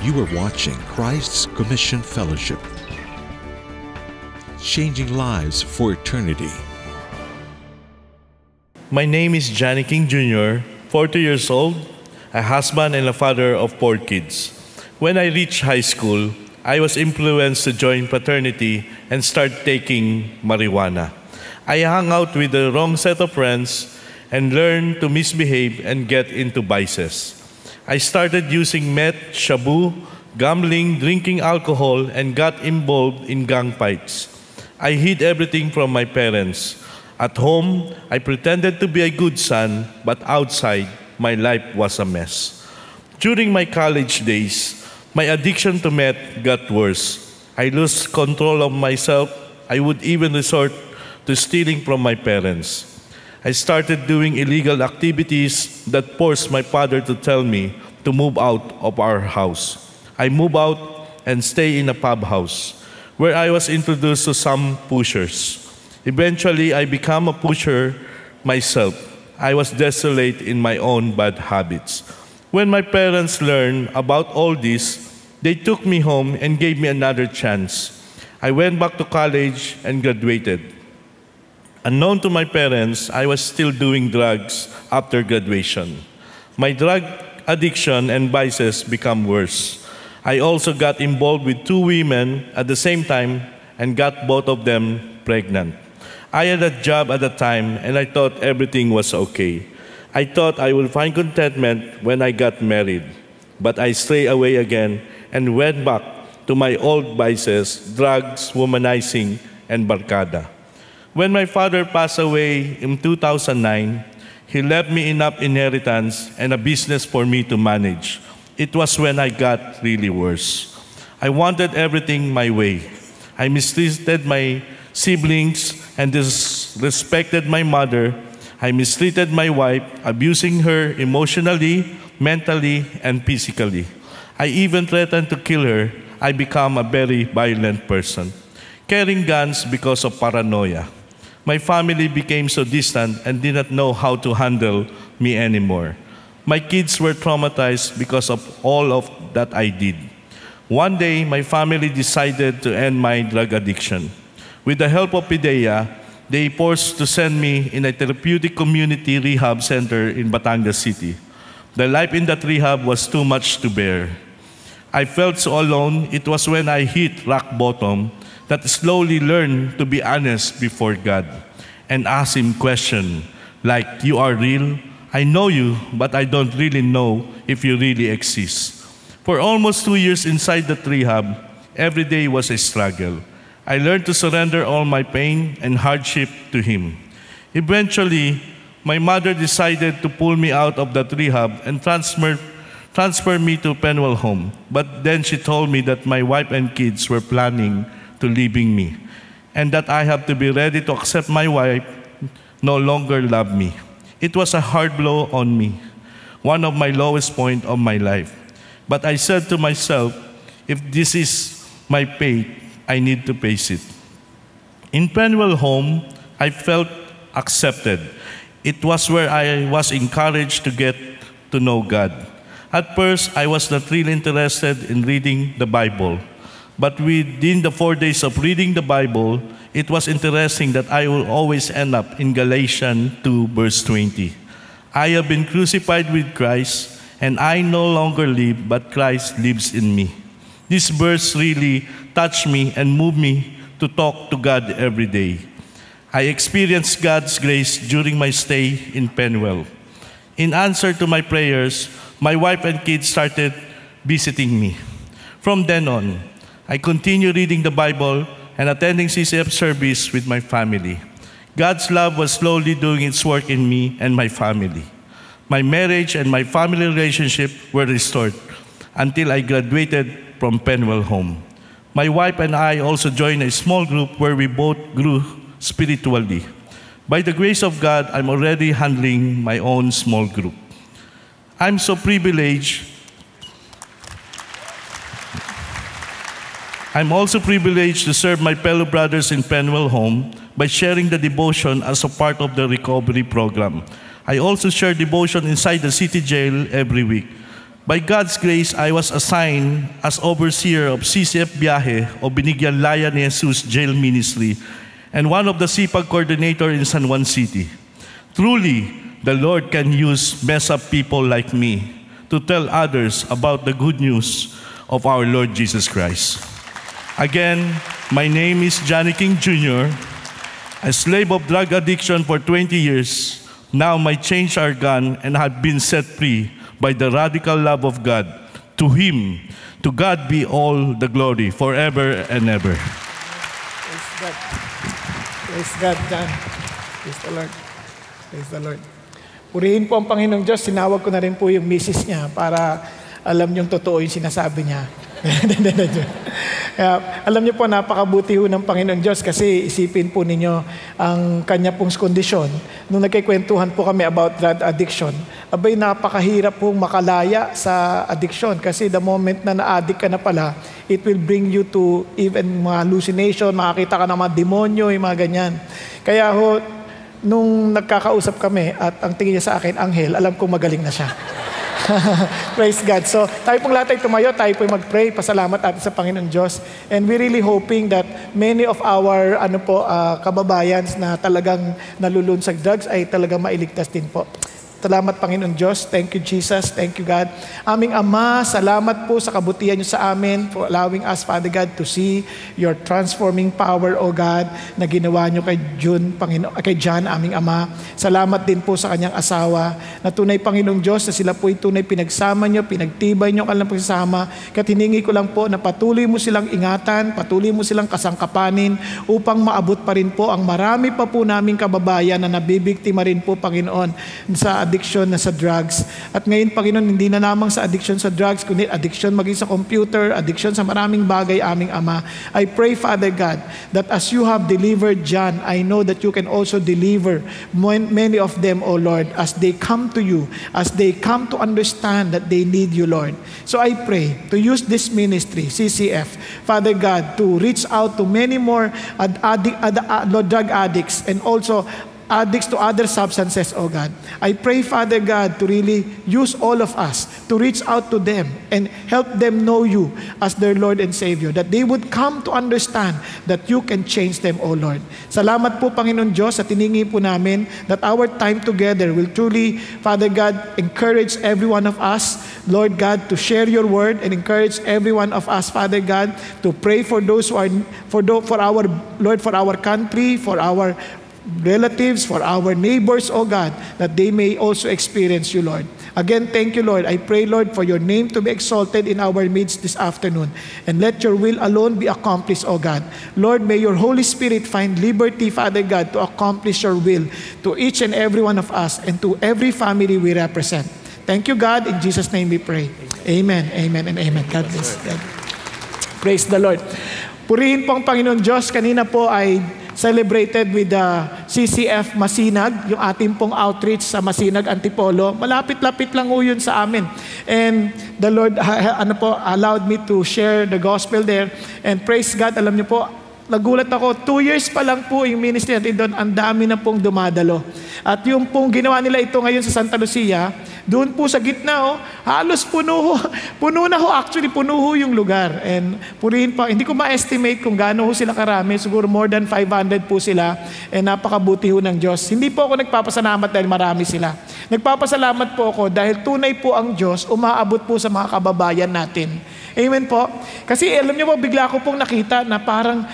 You are watching Christ's Commission Fellowship, changing lives for eternity. My name is Johnny King Jr., 40 years old, a husband and a father of 4 kids. When I reached high school, I was influenced to join fraternity and start taking marijuana. I hung out with the wrong set of friends and learned to misbehave and get into vices. I started using meth, shabu, gambling, drinking alcohol, and got involved in gang fights. I hid everything from my parents. At home, I pretended to be a good son, but outside, my life was a mess. During my college days, my addiction to meth got worse. I lost control of myself. I would even resort to stealing from my parents. I started doing illegal activities that forced my father to tell me to move out of our house. I moved out and stayed in a pub house, where I was introduced to some pushers. Eventually, I became a pusher myself. I was desolate in my own bad habits. When my parents learned about all this, they took me home and gave me another chance. I went back to college and graduated. Unknown to my parents, I was still doing drugs after graduation. My drug addiction and vices became worse. I also got involved with 2 women at the same time and got both of them pregnant. I had a job at the time and I thought everything was okay. I thought I would find contentment when I got married. But I strayed away again and went back to my old vices, drugs, womanizing, and barkada. When my father passed away in 2009, he left me enough inheritance and a business for me to manage. It was when I got really worse. I wanted everything my way. I mistreated my siblings and disrespected my mother. I mistreated my wife, abusing her emotionally, mentally, and physically. I even threatened to kill her. I became a very violent person, carrying guns because of paranoia. My family became so distant and did not know how to handle me anymore. My kids were traumatized because of all of that I did. One day, my family decided to end my drug addiction. With the help of PIDEA, they forced to send me in a therapeutic community rehab center in Batangas City. The life in that rehab was too much to bear. I felt so alone. It was when I hit rock bottom that I slowly learned to be honest before God and ask Him questions like, "You are real? I know you, but I don't really know if you really exist." For almost 2 years inside that rehab, every day was a struggle. I learned to surrender all my pain and hardship to Him. Eventually, my mother decided to pull me out of that rehab and transfer me to Penwell home. But then she told me that my wife and kids were planning to leaving me, and that I have to be ready to accept my wife no longer love me. It was a hard blow on me, one of my lowest points of my life. But I said to myself, if this is my fate, I need to face it. In Penwell home, I felt accepted. It was where I was encouraged to get to know God. At first, I was not really interested in reading the Bible. But within the 4 days of reading the Bible, it was interesting that I will always end up in Galatians 2, verse 20. I have been crucified with Christ, and I no longer live, but Christ lives in me. This verse really touched me and moved me to talk to God every day. I experienced God's grace during my stay in Penwell. In answer to my prayers, my wife and kids started visiting me. From then on, I continued reading the Bible and attending CCF service with my family. God's love was slowly doing its work in me and my family. My marriage and my family relationship were restored until I graduated from Penwell home. My wife and I also joined a small group where we both grew spiritually. By the grace of God, I'm already handling my own small group. I'm so privileged. I'm also privileged to serve my fellow brothers in Penwell home by sharing the devotion as a part of the recovery program. I also share devotion inside the city jail every week. By God's grace, I was assigned as overseer of CCF Biyahe o Binigyan Laya ni Jesus Jail Ministry and one of the CPAG coordinator in San Juan City. Truly, the Lord can use messed up people like me to tell others about the good news of our Lord Jesus Christ. Again, my name is Johnny King Jr., a slave of drug addiction for 20 years. Now my chains are gone and have been set free by the radical love of God. To Him, to God be all the glory forever and ever. Praise God. Praise God, John. Praise the Lord. Praise the Lord. Purihin po ang Panginoong Diyos. Sinawag ko na rin po yung misis niya para alam niyong totoo yung sinasabi niya. Kaya, alam niyo po, napakabuti ho ng Panginoon Diyos kasi isipin po ninyo ang kanya pong kondisyon. Nung nagkikwentuhan po kami about drug addiction, abay napakahirap pong makalaya sa addiction kasi the moment na na-addict ka na pala, it will bring you to even mga hallucination, makakita ka ng mga demonyo, yung mga ganyan. Kaya ho, nung nagkakausap kami at ang tingin niya sa akin, anghel, alam kong magaling na siya. Praise God. So, tayo pong lahat ay tumayo, tayo po mag-pray. Pasalamat natin sa Panginoon Diyos. And we're really hoping that many of our kababayan na talagang nalulun sa drugs ay talagang mailigtas din po. Salamat, Panginoon Diyos. Thank you, Jesus. Thank you, God. Aming Ama, salamat po sa kabutihan niyo sa amin for allowing us, Father God, to see your transforming power, O God, na ginawa niyo kay John, aming Ama. Salamat din po sa kanyang asawa, na tunay, Panginoong Diyos, na sila po ay tunay pinagsama niyo, pinagtibay niyo kanilang pagsasama. Kaya hiningi ko lang po na patuloy mo silang ingatan, patuloy mo silang kasangkapanin upang maabot pa rin po ang marami pa po naming kababayan na nabibiktima rin po, Panginoon, sa addiction na sa drugs. At ngayon, Panginoon, hindi na lamang sa addiction sa drugs, kundi addiction maging sa computer, addiction sa maraming bagay, aming Ama. I pray, Father God, that as you have delivered John, I know that you can also deliver many of them, O Lord, as they come to you, as they come to understand that they need you, Lord. So I pray to use this ministry, CCF, Father God, to reach out to many more drug addicts and also addicts to other substances, oh God. I pray, Father God, to really use all of us to reach out to them and help them know you as their Lord and Savior, that they would come to understand that you can change them, oh Lord. Salamat po, Panginoon Diyos, at tiningi po namin that our time together will truly, Father God, encourage every one of us, Lord God, to share your word and encourage every one of us, Father God, to pray for those who are, for our, Lord, for our country, for our relatives, for our neighbors, oh God, that they may also experience you, Lord. Again, thank you, Lord. I pray, Lord, for your name to be exalted in our midst this afternoon. And let your will alone be accomplished, oh God. Lord, may your Holy Spirit find liberty, Father God, to accomplish your will to each and every one of us and to every family we represent. Thank you, God. In Jesus' name we pray. Amen, amen, and amen. God bless. God. Praise the Lord. Purihin po ang Panginoon Diyos. Kanina po ay celebrated with the CCF Masinag, yung ating pong outreach sa Masinag, Antipolo. Malapit-lapit lang po yun sa amin. And the Lord allowed me to share the gospel there. And praise God, alam niyo po, nagulat ako, 2 years pa lang po yung ministry natin doon, ang dami na pong dumadalo. At yung pong ginawa nila ito ngayon sa Santa Lucia, doon po sa gitna, halos puno na actually puno yung lugar. And purihin pa, hindi ko ma-estimate kung gaano sila karami, siguro more than 500 po sila, and napakabuti ng Diyos. Hindi po ako nagpapasalamat dahil marami sila. Nagpapasalamat po ako dahil tunay po ang Diyos, umaabot po sa mga kababayan natin. Amen po. Kasi alam niyo po, bigla ko pong nakita na parang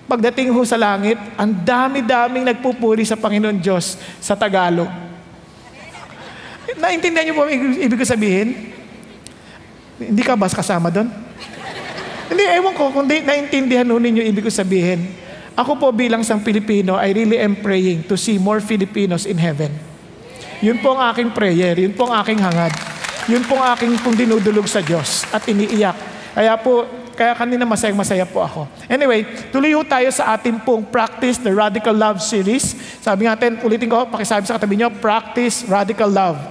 pagdating sa langit, ang dami-daming nagpupuri sa Panginoon Diyos sa Tagalog. Naintindihan niyo po ibig ko sabihin? Hindi ka ba kasama doon? Hindi, ewan ko kung naintindihan ninyo ibig ko sabihin. Ako po bilang isang Pilipino, I really am praying to see more Filipinos in heaven. Yun po ang aking prayer, yun po ang aking hangad. Yun po ang aking kung dinudulog sa Diyos at iniiyak. Kaya kanina masayang-masaya po ako. Anyway, tuloy tayo sa ating pong Practice the Radical Love series. Sabi natin, ulitin ko, pakisabi sa katabi nyo, Practice Radical Love.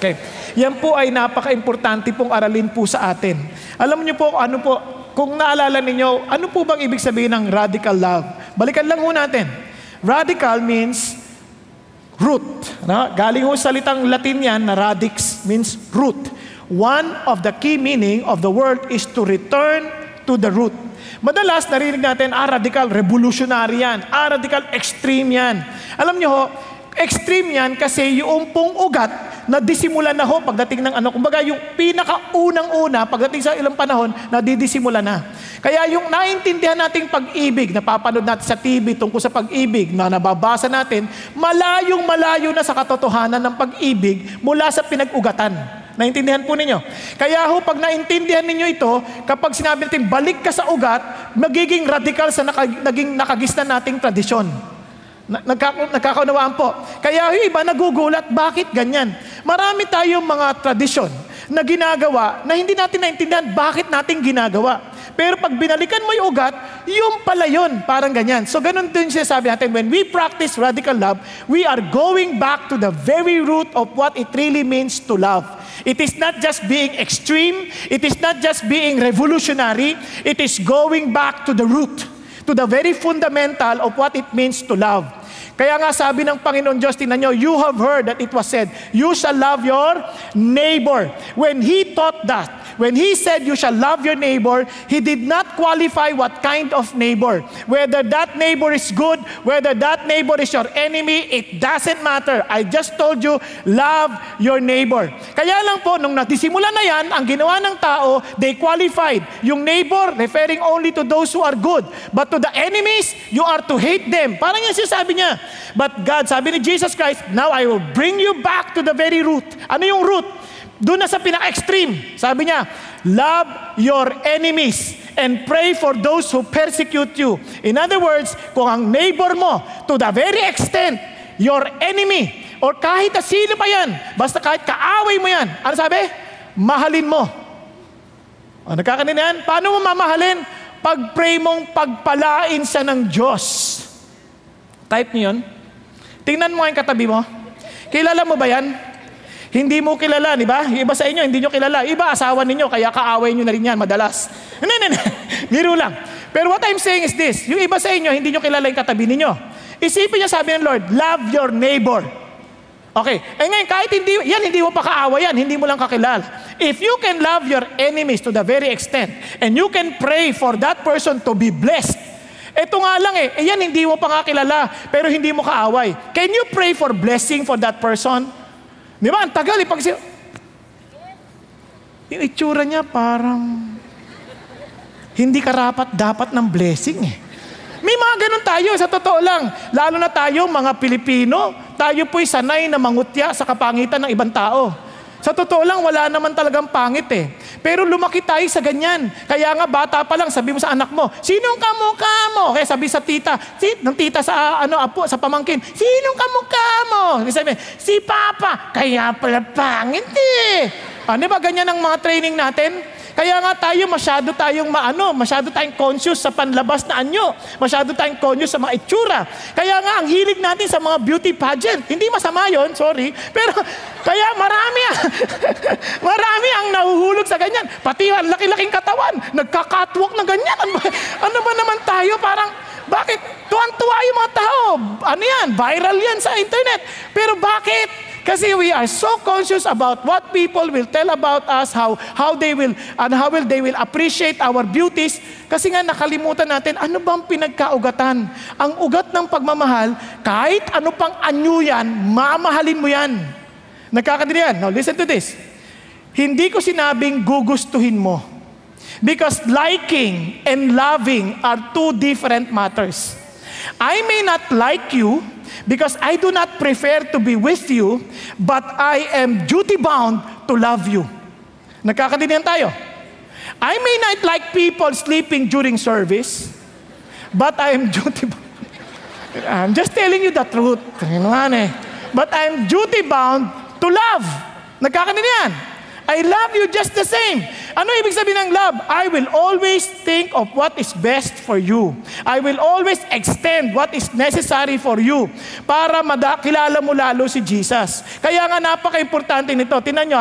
Okay. Yan po ay napaka-importante pong aralin po sa atin. Alam niyo po, kung naalala ninyo, ano po bang ibig sabihin ng radical love? Balikan lang ho natin. Radical means root. No? Galing ho salitang Latin yan na radix means root. one of the key meaning of the word is to return to the root. Madalas narinig natin, radical, revolutionary yan. Radical, extreme yan. Alam nyo ho, extreme yan kasi yung pong ugat na disimulan na ho pagdating ng kumbaga yung pinakaunang-una pagdating sa ilang panahon na didisimulan na. Kaya yung naintindihan nating pag-ibig, napapanood natin sa TV tungkol sa pag-ibig na nababasa natin, malayong-malayo na sa katotohanan ng pag-ibig mula sa pinag-ugatan. Naintindihan po ninyo? Kaya ho, pag naintindihan ninyo ito, kapag sinabi natin, balik ka sa ugat, magiging radical sa naging nakagisnan nating tradisyon. Nagkakaunawaan po. Kaya yung iba nagugulat, bakit ganyan? Marami tayong mga tradisyon na ginagawa na hindi natin naintindihan bakit natin ginagawa. Pero pag binalikan mo yung ugat, yung pala yun, parang ganyan. So ganun din siya sabi natin, when we practice radical love, we are going back to the very root of what it really means to love. It is not just being extreme, it is not just being revolutionary, it is going back to the root, to the very fundamental of what it means to love. Kaya nga sabi ng Panginoon Diyos, tingnan nyo, you have heard that it was said, you shall love your neighbor. When He taught that, when He said you shall love your neighbor, He did not qualify what kind of neighbor. Whether that neighbor is good, whether that neighbor is your enemy, it doesn't matter. I just told you, love your neighbor. Kaya lang po, nung nagsisimula na yan, ang ginawa ng tao, they qualified. Yung neighbor, referring only to those who are good. But to the enemies, you are to hate them. Parang yan sinasabi niya. But God, sabi ni Jesus Christ, now I will bring you back to the very root. Ano yung root? Doon na sa pinaka-extreme. Sabi niya, love your enemies and pray for those who persecute you. In other words, kung ang neighbor mo, to the very extent, your enemy, or kahit sino pa yan, basta kahit kaaway mo yan, ano sabi? Mahalin mo. O, nagkakanin yan? Paano mo mamahalin? Pag-pray mong pagpalain siya ng Diyos. Type niyo yun. Tingnan mo yung katabi mo. Kilala mo ba yan? Hindi mo kilala, di ba? Yung iba sa inyo, hindi nyo kilala. Iba, asawa ninyo, kaya kaaway nyo na rin yan, madalas. Hindi. Biro lang. Pero what I'm saying is this, yung iba sa inyo, hindi nyo kilala yung katabi ninyo. Isipin niya, sabi ng Lord, love your neighbor. Okay. Eh ngayon, kahit hindi mo pa kaaway yan, hindi mo lang kakilala. If you can love your enemies to the very extent, and you can pray for that person to be blessed, ito nga lang yan hindi mo pa nga kilala, pero hindi mo kaaway. Can you pray for blessing for that person? Di ba? Ang tagal yung itsura niya parang hindi karapat-dapat ng blessing May mga ganun tayo, sa totoo lang. Lalo na tayo, mga Pilipino, tayo po'y sanay na mangutya sa kapangitan ng ibang tao. Sa totoo lang, wala naman talagang pangit Pero lumaki tayo sa ganyan. Kaya nga, bata pa lang, sabi mo sa anak mo, sinong kamukha mo? Kaya sabi sa tita, ng tita sa apo, sa pamangkin, sinong kamukha mo? Sabi, si Papa, kaya pala pangit Di ba ganyan ang mga training natin? Kaya nga tayo, masyado tayong conscious sa panlabas na anyo. Masyado tayong conscious sa mga itsura. Kaya nga, ang hilig natin sa mga beauty pageant. Hindi masama yon, sorry. Pero, kaya marami ang nahuhulog sa ganyan. Pati ang laki-laking katawan, nagka-catwalk na ganyan. Ano ba naman tayo? Parang, bakit? Tuwan-tuwa yung mga tao. Ano yan? Viral yan sa internet. Pero bakit? Kasi we are so conscious about what people will tell about us, how they will appreciate our beauties. Kasi nga nakalimutan natin, ano bang pinagkaugatan? Ang ugat ng pagmamahal, kahit ano pang anyo yan, mamahalin mo yan. Nagkakadiri yan. Now listen to this. Hindi ko sinabing gugustuhin mo. Because liking and loving are two different matters. I may not like you, because I do not prefer to be with you, but I am duty-bound to love you. Nagkakaintindihan tayo? I may not like people sleeping during service, but I am duty-bound. I'm just telling you the truth. But I am duty-bound to love. Nagkakaintindihan? I love you just the same. Ano ibig sabihin ng love? I will always think of what is best for you. I will always extend what is necessary for you para kilala mo lalo si Jesus. Kaya nga napaka-importante nito. Tingnan nyo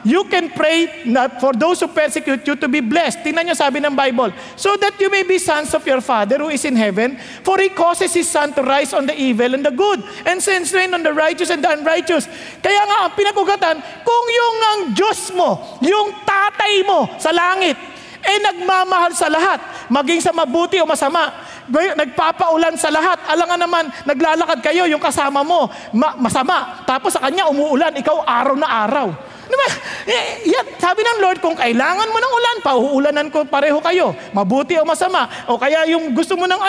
you can pray not for those who persecute you to be blessed. Tingnan nyo sabi ng Bible, so that you may be sons of your Father who is in heaven, for He causes His sun to rise on the evil and the good, and sends rain on the righteous and the unrighteous. Kaya nga, ang pinag-ugatan, kung yung ang Diyos mo, yung tatay mo sa langit, nagmamahal sa lahat, maging sa mabuti o masama, nagpapaulan sa lahat. Alam nga naman, naglalakad kayo, yung kasama mo, masama. Tapos sa kanya, umuulan, ikaw araw na araw. Diba? Yan, sabi ng Lord, kung kailangan mo ng ulan, pauulanan ko pareho kayo. Mabuti o masama. O kaya yung gusto mo ng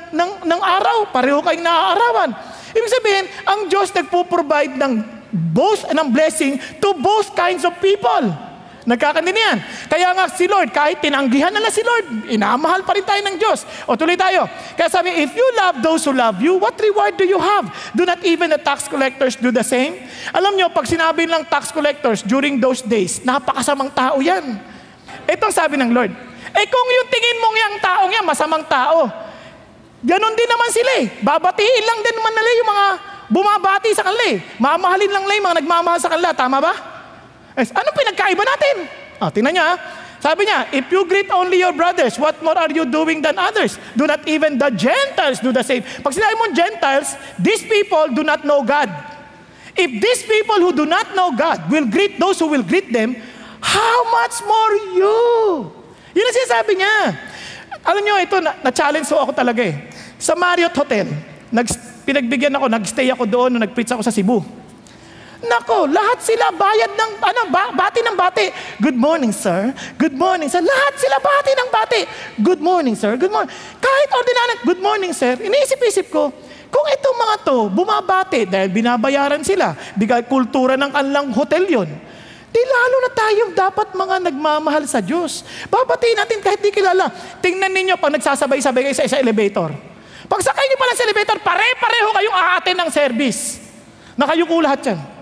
ng araw, pareho kayong naaarawan. Ibig sabihin, ang Diyos nagpo-provide ng blessing to both kinds of people. Nagkakaintindihan. Kaya nga si Lord, kahit tinanggihan na si Lord, inamahal pa rin tayo ng Diyos. O tuloy tayo. Kaya sabi, if you love those who love you, what reward do you have? Do not even the tax collectors do the same? Alam nyo, pag sinabi lang tax collectors during those days, napakasamang tao yan. Ito sabi ng Lord. Kung yung tingin mong yung taong yan, masamang tao, ganon din naman sila Babatiin lang din naman nila yung mga bumabati sa kanila Mamahalin lang nila yung mga nagmamahal sa kanila. Tama ba? Anong pinagkaiba natin? Tingnan niya. Sabi niya, if you greet only your brothers, what more are you doing than others? Do not even the Gentiles do the same. Pag sinabi mong Gentiles, these people do not know God. If these people who do not know God will greet those who will greet them, how much more you? Yun ang sinasabi niya. Alam niyo, ito, na-challenge ako talaga Sa Marriott Hotel, pinagbigyan ako, nag-stay ako doon nung nag-preach ako sa Cebu. Nako, lahat sila bayad ng, bati ng bati. Good morning, sir. Good morning, sir. Lahat sila bati ng bati. Good morning, sir. Good morning. Kahit ordinary, good morning, sir. Iniisip-isip ko, kung itong mga to, bumabati dahil binabayaran sila, bigay kultura ng kanilang hotel yon, di lalo na tayong dapat mga nagmamahal sa Diyos. Babatiin natin kahit di kilala. Tingnan ninyo pag nagsasabay-sabay kayo sa elevator. Pag sakay niyo pala sa elevator, pare-pareho kayong aatin ng service. Nakayuko lahat yan.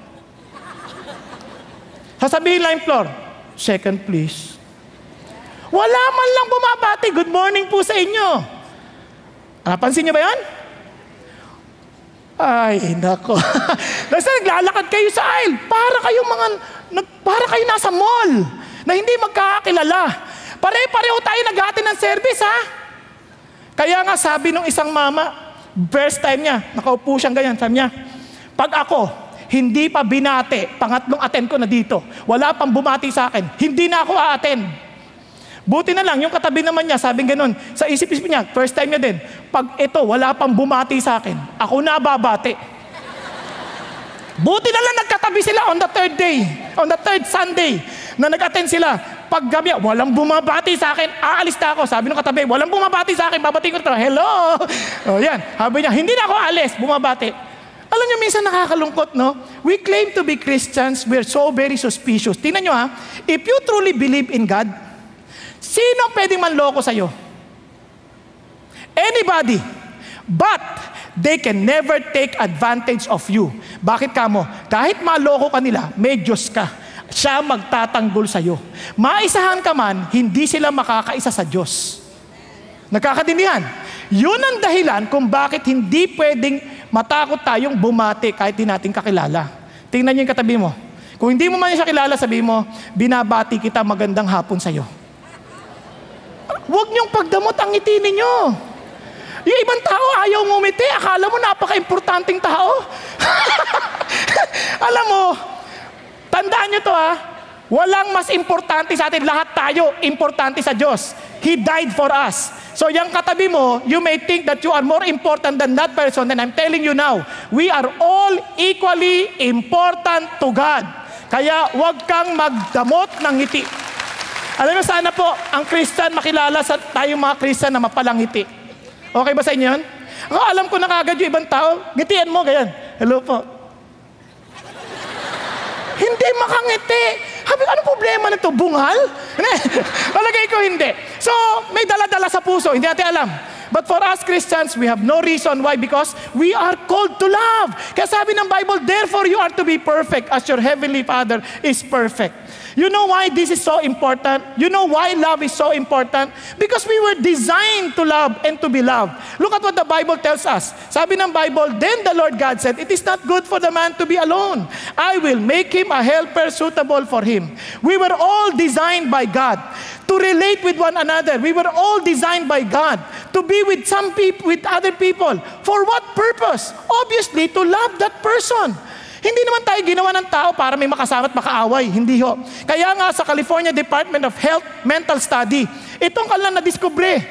Sasabihin lang yung floor, second please. Wala man lang bumabati, good morning po sa inyo. Napansin niyo ba yan? Ay, nako. Basta naglalakad kayo sa aisle, para kayo nasa mall, na hindi magkakakilala. Pare-pareho tayo nag-aatin ng service, ha? Kaya nga sabi nung isang mama, first time niya, nakaupo siyang ganyan, sabi niya, pag ako, hindi pa binati, pangatlong attend ko na dito. Wala pang bumati sa akin. Hindi na ako a-attend. Buti na lang, yung katabi naman niya, sabing ganun. Sa isip-isip niya, first time niya din, pag ito, wala pang bumati sa akin, ako na babati. Buti na lang nagkatabi sila on the third day, on the third Sunday, na nag-attend sila. Pag gabi, walang bumabati sa akin, aalis na ako. Sabi nung katabi, walang bumabati sa akin, babatiin ko ito. Hello! O yan, sabi niya, hindi na ako aalis, bumabati. Alam niyo, minsan nakakalungkot, no? We claim to be Christians, we're so very suspicious. Tingnan niyo if you truly believe in God, sino pwedeng manloko sa'yo? Anybody. But, they can never take advantage of you. Bakit kamo? Kahit maloko ka nila, may Diyos ka. Siya magtatanggol sa'yo. Maisahan ka man, hindi sila makakaisa sa Diyos. Nagkakaintindihan? Yun ang dahilan kung bakit hindi pwedeng matakot tayong bumati kahit di natin kakilala. Tingnan niyo yung katabi mo. Kung hindi mo man siya kilala, sabi mo, binabati kita, magandang hapon sa'yo. Huwag niyong pagdamot ang ngiti ninyo. Yung ibang tao ayaw ngumiti, akala mo napaka-importanting tao. Alam mo, tandaan niyo to walang mas importante sa atin. Lahat tayo importante sa Diyos. He died for us. So yung katabi mo, you may think that you are more important than that person. And I'm telling you now, we are all equally important to God. Kaya huwag kang magdamot ng ngiti. Alam mo, sana po, ang Christian makilala sa tayong mga Christian na mapalangiti. Okay ba sa inyo yun? Alam ko na kagad yung ibang tao, ngitian mo, ganyan. Hello po. Hindi makangiti. Sabi, anong problema nito? Bungal? Palagay ko hindi. So, may dala-dala sa puso. Hindi natin alam. But for us Christians, we have no reason. Why? Because we are called to love. Kaya sabi ng Bible, therefore you are to be perfect as your heavenly Father is perfect. You know why this is so important? You know why love is so important? Because we were designed to love and to be loved. Look at what the Bible tells us. Sabi ng Bible, then the Lord God said, it is not good for the man to be alone. I will make him a helper suitable for him. We were all designed by God to relate with one another. We were all designed by God to be with some people, with other people. For what purpose? Obviously, to love that person. Hindi naman tayo ginawa ng tao para may makasama at makaaway. Hindi ho. Kaya nga sa California Department of Health Mental Study, itong kanilang nadiskubre,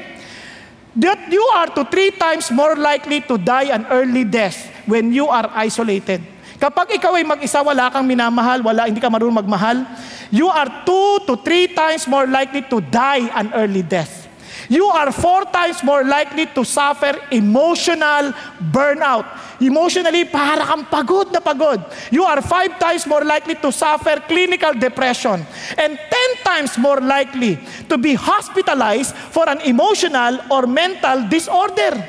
that you are 3 times more likely to die an early death when you are isolated. Kapag ikaw ay mag-isa, wala kang minamahal, hindi ka marunong magmahal, you are 2 to 3 times more likely to die an early death. You are 4 times more likely to suffer emotional burnout. Emotionally, para kang pagod na pagod. You are 5 times more likely to suffer clinical depression. And 10 times more likely to be hospitalized for an emotional or mental disorder.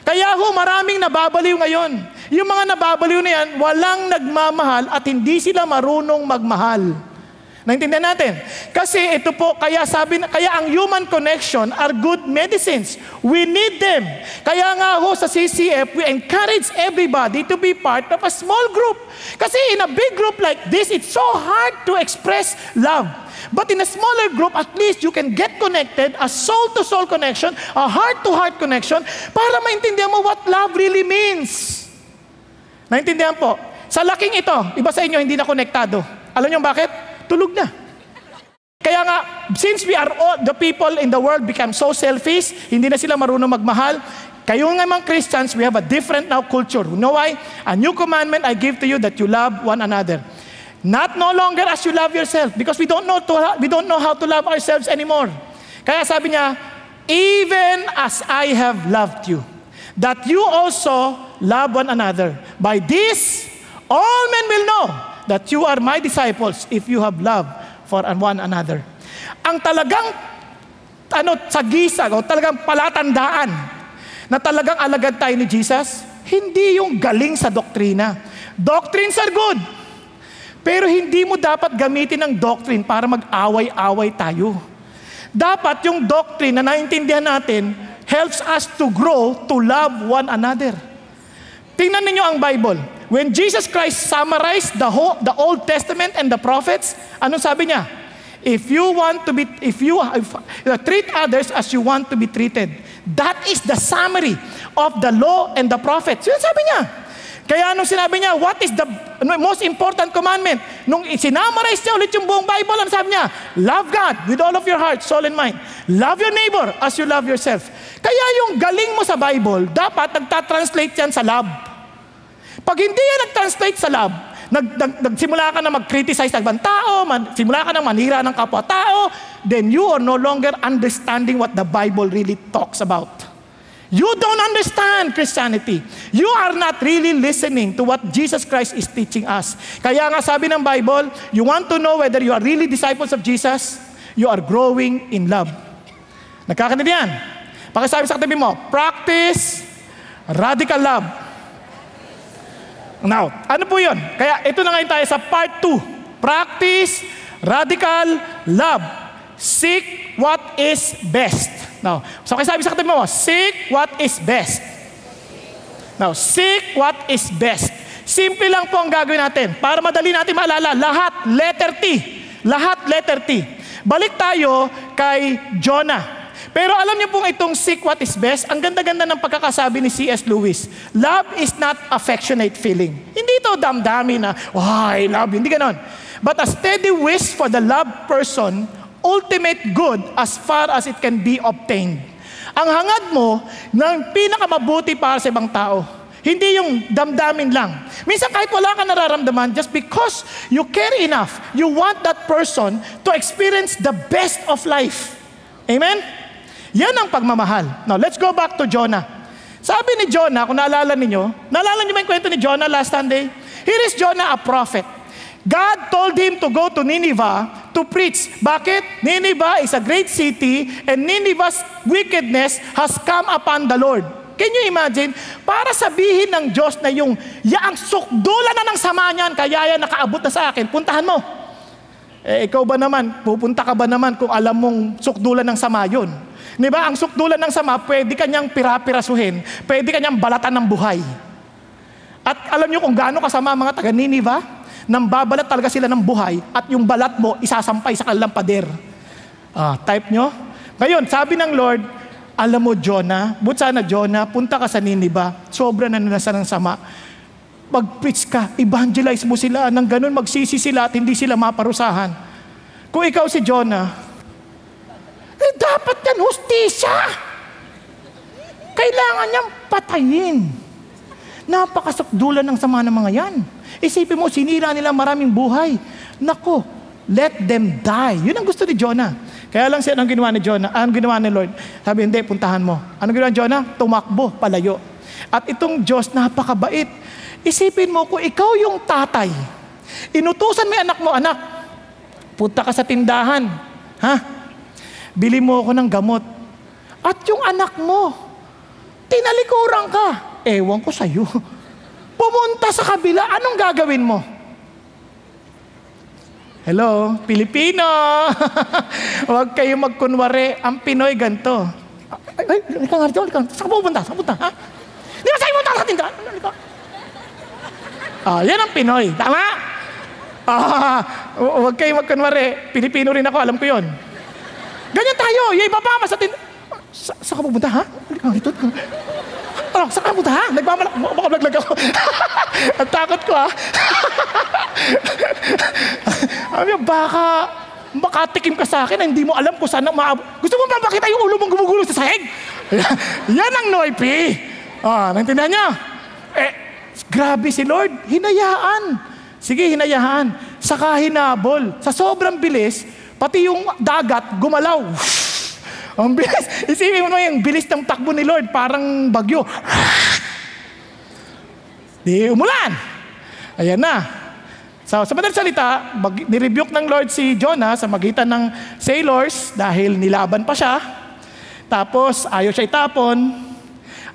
Kaya ho, maraming nababaliw ngayon. Yung mga nababaliw na yan, walang nagmamahal at hindi sila marunong magmahal. Naintindihan natin? Kasi ito po, kaya ang human connection are good medicines. We need them. Kaya nga ho sa CCF, we encourage everybody to be part of a small group. Kasi in a big group like this, it's so hard to express love. But in a smaller group, at least you can get connected, a soul-to-soul connection, a heart-to-heart connection, para maintindihan mo what love really means. Naintindihan po? Sa laking ito, iba sa inyo hindi na konektado. Alam niyo bakit? Tulog na. Kaya nga, since we are all, the people in the world become so selfish, hindi na sila marunong magmahal, kayo nga mga Christians, we have a different now culture. You know why? A new commandment I give to you that you love one another. Not no longer as you love yourself, because we don't know how to love ourselves anymore. Kaya sabi niya, even as I have loved you, that you also love one another. By this, all men will know that you are my disciples if you have love for one another. Ang talagang sagisag o talagang palatandaan na talagang alagad tayo ni Jesus, hindi yung galing sa doktrina. Doctrines are good. Pero hindi mo dapat gamitin ang doctrine para mag-away-away tayo. Dapat yung doctrine na naintindihan natin helps us to grow to love one another. Tingnan ninyo ang Bible. When Jesus Christ summarized the Old Testament and the prophets, anong sabi niya? If you treat others as you want to be treated, that is the summary of the law and the prophets. Yun sabi niya. Kaya nung sinabi niya, what is the most important commandment? Nung sinamarize niya ulit yung buong Bible, ano sabi niya? Love God with all of your heart, soul, and mind. Love your neighbor as you love yourself. Kaya yung galing mo sa Bible, dapat nagtatranslate yan sa love. Pag hindi yan nag-translate sa love, nagsimula ka na mag-criticize ng ibang tao, simula ka na manira ng kapwa-tao, then you are no longer understanding what the Bible really talks about. You don't understand Christianity. You are not really listening to what Jesus Christ is teaching us. Kaya nga sabi ng Bible, you want to know whether you are really disciples of Jesus, you are growing in love. Nagkakaroon yan. Pakisabi sa katabi mo, practice radical love. Now, ano po yun? Kaya ito na ngayon tayo sa part 2. Practice radical love. Seek what is best. Now, so sabi sa katabi mo, seek what is best. Now, seek what is best. Simple lang po ang gagawin natin. Para madali natin maalala, lahat letter T. Lahat letter T. Balik tayo kay Jonah. Pero alam niyo pong itong seek what is best, ang ganda-ganda ng pagkakasabi ni C.S. Lewis. Love is not affectionate feeling. Hindi ito damdamin na, I love you. Hindi ganon. But a steady wish for the loved person, ultimate good as far as it can be obtained. Ang hangad mo ng pinakamabuti para sa ibang tao. Hindi yung damdamin lang. Minsan kahit wala ka nararamdaman, just because you care enough, you want that person to experience the best of life. Amen? Yan ang pagmamahal. Now, let's go back to Jonah. Sabi ni Jonah, kung naalala niyo ba yung kwento ni Jonah last Sunday? Here is Jonah, a prophet. God told him to go to Nineveh to to preach. Bakit? Nineveh is a great city and Nineveh's wickedness has come upon the Lord. Can you imagine? Para sabihin ng Diyos na ang sukdulan na ng sama niyan, kaya yan nakaabot na sa akin, puntahan mo. Ikaw ba naman, pupunta ka ba naman kung alam mong sukdulan ng sama yun? Di ba? Ang sukdulan ng sama, pwede kanyang pirapirasuhin, pwede kanyang balatan ng buhay. At alam niyo kung gaano kasama mga taga Nineveh, nang babalat talaga sila ng buhay at yung balat mo isasampay sa kanilang pader. Type nyo? Ngayon, sabi ng Lord, alam mo, Jonah, but sana Jonah, punta ka sa Nineveh, sobra na nasa ng sama. Mag-preach ka, evangelize mo sila, nang ganun magsisi sila at hindi sila maparusahan. Kung ikaw si Jonah, dapat yan hustisya. Kailangan niyang patayin. Napakasukdulan ng sama ng mga yan. Isipin mo, sinira nila maraming buhay. Nako, let them die. Yun ang gusto ni Jonah. Kaya lang siya, anong ginawa ni Jonah? Anong ginawa ni Lord? Sabi, hindi, puntahan mo. Anong ginawa ni Jonah? Tumakbo, palayo. At itong Diyos, napakabait. Isipin mo, kung ikaw yung tatay, inutusan mo yung anak mo, anak, punta ka sa tindahan. Bili mo ako ng gamot. At yung anak mo, tinalikuran ka. Ewan ko sa'yo. Pumunta sa kabila, anong gagawin mo? Hello, Pilipino. Huwag kayo magkunwari. Ang Pinoy ganito. Ay, halika nga rito, halika. Saan ka pupunta? Saan punta? Ha? Di ba sa'yo mo sa tindahan? Halika. Yan ang Pinoy. Tama? Huwag kayo magkunwari. Pilipino rin ako, alam ko yon. Ganyan tayo. Yung iba pa sa tindahan. Saan ka pupunta, ha? Halika nga rito. Saan ka pupunta, ha? Nagmamalaglag ako. Ang takot ko, ha? Baka tikim ka sa akin na hindi mo alam kung saan maabot. Gusto mo ba makita yung ulo mong gumugulong sa sahig? Yan ang noipi. Naintindihan niyo? Grabe si Lord. Hinayaan. Sige, hinayaan. Saka hinabol. Sa sobrang bilis, pati yung dagat gumalaw. Ang bilis. Isipin mo yung bilis ng takbo ni Lord. Parang bagyo. Di umulan. Ayan na. So, sa madaling salita, nirebuke ng Lord si Jonah sa magitan ng sailors dahil nilaban pa siya. Tapos, ayaw siya itapon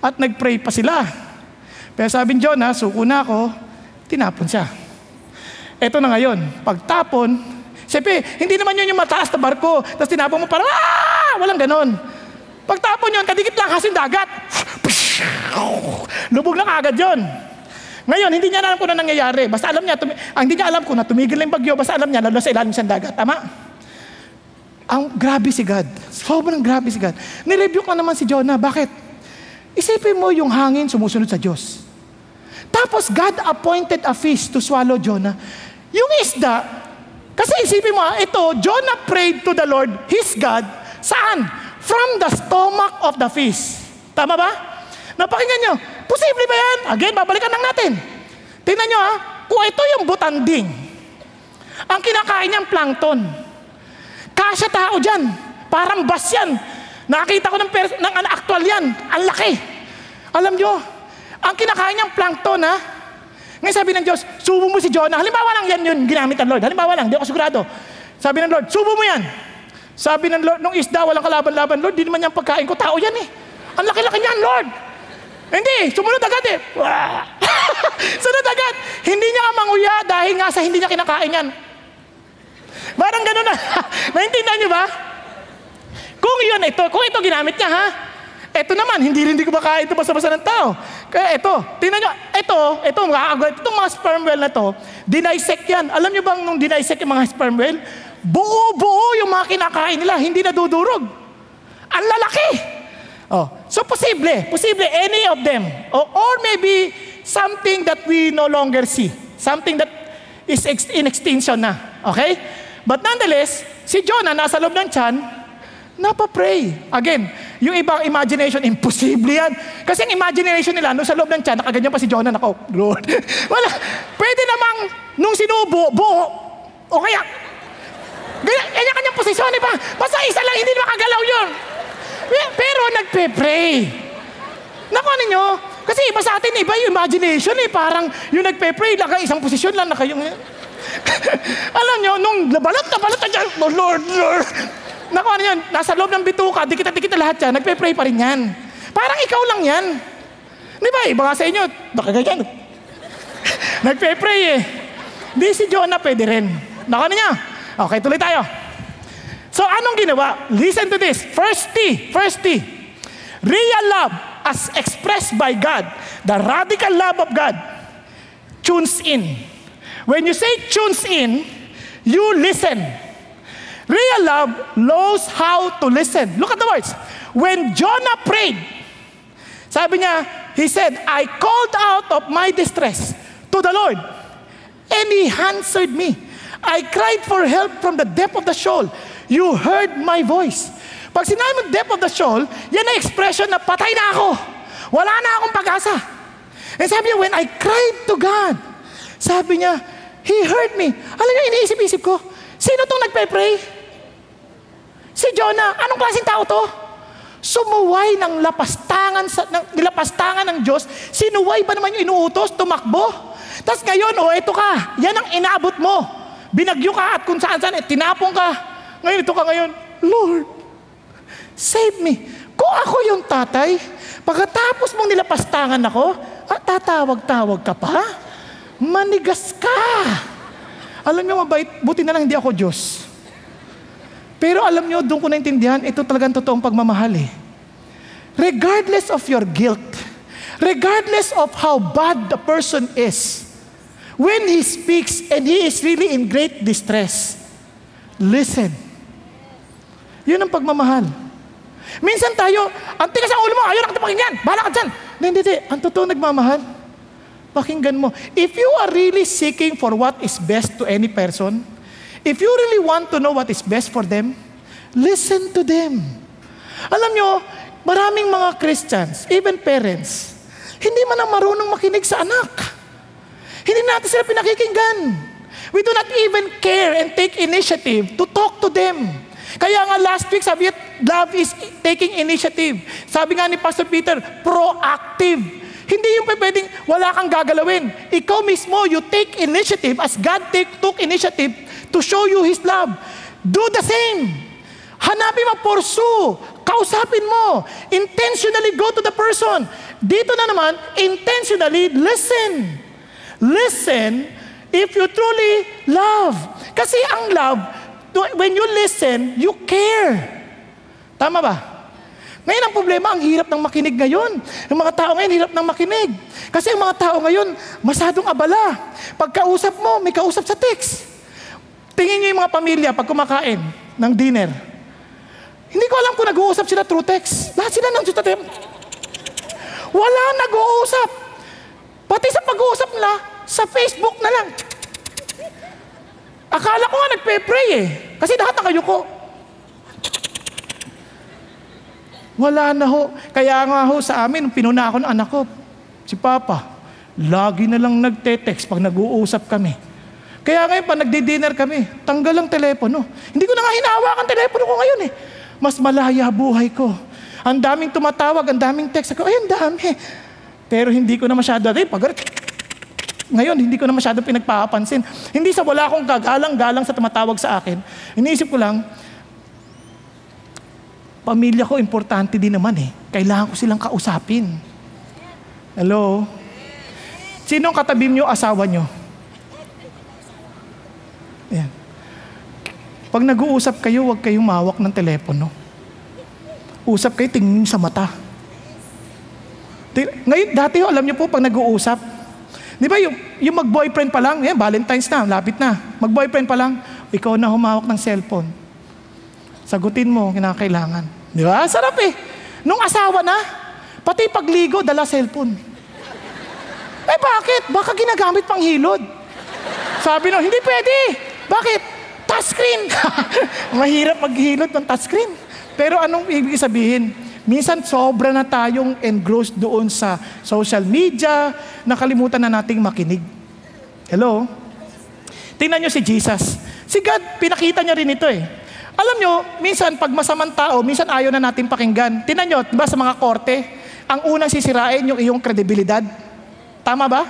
at nag-pray pa sila. Pero sabi ni Jonah, suko na ako, tinapon siya. Eto na ngayon, pagtapon, siyempre, hindi naman yun yung mataas na barko, tapos tinapon mo parang, walang ganon. Pagtapon yun, kadikit lang kasi yung dagat. Lubog na agad yun. Ngayon, hindi niya alam kung ano nangyayari. Basta alam niya, hindi niya alam kung tumigil na yung bagyo, basta alam niya, lalo sa ilalim sa dagat. Tama? Ang grabe si God. Sobrang grabe si God. Nirebuke na naman si Jonah. Bakit? Isipin mo yung hangin sumusunod sa Diyos. Tapos God appointed a fish to swallow Jonah. Yung isda, kasi isipin mo, ito, Jonah prayed to the Lord, his God, saan? From the stomach of the fish. Tama ba? Napakinggan nyo, posible ba yan? Again, babalikan lang natin. Tingnan nyo kung ito yung butanding, ang kinakain niyang plankton, kasya tao dyan, parang bas yan. Nakakita ko ng actual yan, ang laki. Alam nyo, ang kinakain niyang plankton, ngayon sabi ng Diyos, subo mo si Jonah. Halimbawa lang yan yun, ginamit ng Lord. Halimbawa lang, di ako sigurado. Sabi ng Lord, subo mo yan. Sabi ng Lord, nung isda, walang kalaban-laban, Lord, di naman yan pagkain ko, tao yan Ang laki-laki niyan, Lord. Hindi, sumunod agad Sunod agad. Hindi niya manguya dahil nga sa hindi niya kinakain yan. Parang gano'n na. Naintindihan niyo ba? Kung ito ginamit niya, Ito naman, hindi ko makain ito basta-basta ng tao. Kaya ito, tingnan niyo, itong mga sperm whale na to, dinisect yan. Alam niyo bang nung dinisect yung mga sperm whale, buo-buo yung mga kinakain nila, hindi nadudurog. Ang lalaki. So posible any of them. Or maybe something that we no longer see. Something that is in extinction na. Okay? But nonetheless, si Jonah nasa loob ng tiyan, napapray. Again, yung ibang imagination, imposible yan. Kasi ang imagination nila, nung sa loob ng tiyan, nakaganyan pa si Jonah, Lord. Wala. Pwede namang, nung sinubo, buo, o kaya, kanya-kanyang posisyon, ba? Basta isa lang, hindi makagalaw yun. Pero nagpe-pray. Naku, ano nyo? Kasi iba sa atin, iba yung imagination Parang yung nagpe-pray, isang posisyon lang na kayong... Alam nyo, nyo, nung balot na dyan, oh Lord, Lord. Naku, ano yan, nasa loob ng bituka, dikita lahat yan, nagpe-pray pa rin yan. Parang ikaw lang yan. Di ba, iba nga sa inyo, nakaganyan. Nagpe-pray eh. Di si Jonah pwede rin. Naku, ano niya? Okay, tuloy tayo. So, anong ginawa? Listen to this. First T. Real love as expressed by God, the radical love of God, tunes in. When you say tunes in, you listen. Real love knows how to listen. Look at the words. When Jonah prayed, sabi niya, he said, I called out of my distress to the Lord, and He answered me. I cried for help from the depth of the soul. You heard my voice. Pag sinabi mo depth of the soul, yan ang expression na patay na ako. Wala na akong pag-asa. And sabi niya, when I cried to God, sabi niya, He heard me. Alam niyo, iniisip-isip ko, sino itong nagpe-pray? Si Jonah. Anong klaseng tao to? Sumuway ng nilapastangan ng Diyos. Sinuway ba naman yung inuutos? Tumakbo? Tapos ngayon, ito ka. Yan ang inaabot mo. Binagyo ka at kung saan-saan, tinapong ka. Ngayon, ito ka ngayon. Lord, save me. Kung ako yung tatay, pagkatapos mong nilapastangan ako, tatawag-tawag ka pa? Manigas ka. Alam niyo, mabait. Buti na lang hindi ako Diyos. Pero alam niyo, doon ko naintindihan, ito talagang totoong pagmamahal eh. Regardless of your guilt, regardless of how bad the person is, when he speaks and he is really in great distress, listen. Yun ang pagmamahal. Minsan tayo, ang tigas ang ulo mo, ayaw na kita pakinggan, bahala ka dyan. Hindi. Ang totoong nagmamahal, pakinggan mo. If you are really seeking for what is best to any person, if you really want to know what is best for them, listen to them. Alam nyo, maraming mga Christians, even parents, hindi man ang marunong makinig sa anak. Hindi natin sila pinakikinggan. We do not even care and take initiative to talk to them. Kaya nga last week, sabi niya, love is taking initiative. Sabi nga ni Pastor Peter, proactive. Hindi yung pwedeng wala kang gagalawin. Ikaw mismo, you take initiative as God took initiative to show you His love. Do the same. Hanapin mo, pursue. Kausapin mo. Intentionally go to the person. Dito na naman, intentionally listen. Listen if you truly love. Kasi ang love, when you listen, you care. Tama ba? Ngayon ang problema, ang hirap ng makinig ngayon. Yung mga tao ngayon, hirap ng makinig. Kasi ang mga tao ngayon, masyadong abala. Pagkausap mo, may kausap sa text. Tingin niyo yung mga pamilya pag kumakain ng dinner. Hindi ko alam kung nag-uusap sila through text. Lahat sila nang sutat. Wala nag-uusap. Pati sa pag-uusap nila, sa Facebook na lang. Akala ko nga nagpe-pray eh. Kasi lahat nakayuko. Wala na ho. Kaya nga ho sa amin, pinuna ako ng anak ko, si Papa, lagi na lang nagte-text pag nag-uusap kami. Kaya ngayon, pag nagdi-dinner kami, tanggal ang telepono. Hindi ko na nga hinahawakan telepono ko ngayon eh. Mas malaya buhay ko. Ang daming tumatawag, ang daming text ako, ay, ang dami. Pero hindi ko na masyado, ngayon, hindi ko na masyado pinagpapansin. Hindi sa wala akong kagalang-galang sa tumatawag sa akin. Iniisip ko lang, pamilya ko importante din naman eh. Kailangan ko silang kausapin. Hello? Sinong katabi niyo asawa niyo? Ayan. Pag nag-uusap kayo, huwag kayong mahawak ng telepono. Usap kayo, tingin sa mata. Ngayon, dati alam niyo po, pag nag-uusap, di ba yung mag-boyfriend pa lang, Valentine's na, lapit na. Mag-boyfriend pa lang, ikaw na humawak ng cellphone. Sagutin mo, kinakailangan. Di ba? Sarap eh. Nung asawa na, pati pagligo, dala cellphone. Eh bakit? Baka ginagamit pang hilod. Sabi no, hindi pwede. Bakit? Touchscreen. Mahirap maghilod ng touchscreen. Pero anong ibig sabihin? Minsan sobra na tayong engrossed doon sa social media, nakalimutan na nating makinig. Hello? Tingnan nyo si Jesus. Si God, pinakita niya rin ito eh. Alam nyo, minsan pag masamang tao, minsan ayaw na natin pakinggan. Tingnan nyo, diba sa mga korte, ang unang sisirain yung iyong kredibilidad. Tama ba?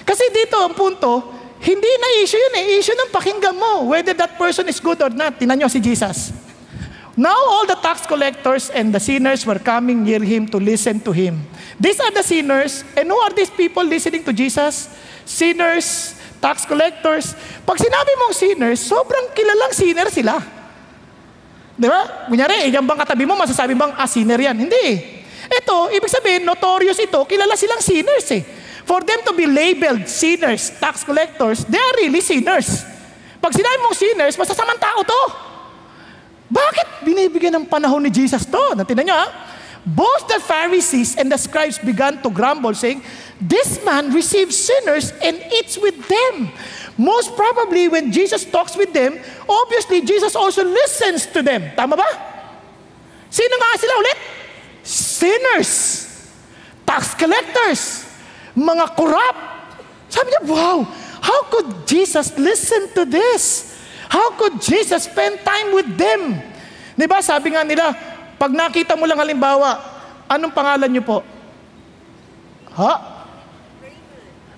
Kasi dito ang punto, Hindi na issue yun eh. Issue ng pakinggan mo, whether that person is good or not. Tingnan nyo si Jesus. Now all the tax collectors and the sinners were coming near him to listen to him. These are the sinners. And who are these people listening to Jesus? Sinners, tax collectors. Pag sinabi mong sinners, sobrang kilalang sinner sila. Di ba? Kunyari, yung bang katabi mo, masasabi bang, sinner yan? Hindi. Ito, ibig sabihin, notorious ito, kilala silang sinners eh. For them to be labeled sinners, tax collectors, they are really sinners. Pag sinabi mong sinners, masasamang tao to. Bakit binibigyan ng panahon ni Jesus to? Natinnan nyo Both the Pharisees and the scribes began to grumble, saying, "This man receives sinners and eats with them." Most probably, when Jesus talks with them, obviously, Jesus also listens to them. Tama ba? Sino nga sila ulit? Sinners. Tax collectors. Mga corrupt. Sabi niya, wow, how could Jesus listen to this? How could Jesus spend time with them? Diba, sabi nga nila, pag nakita mo lang halimbawa, anong pangalan niyo po?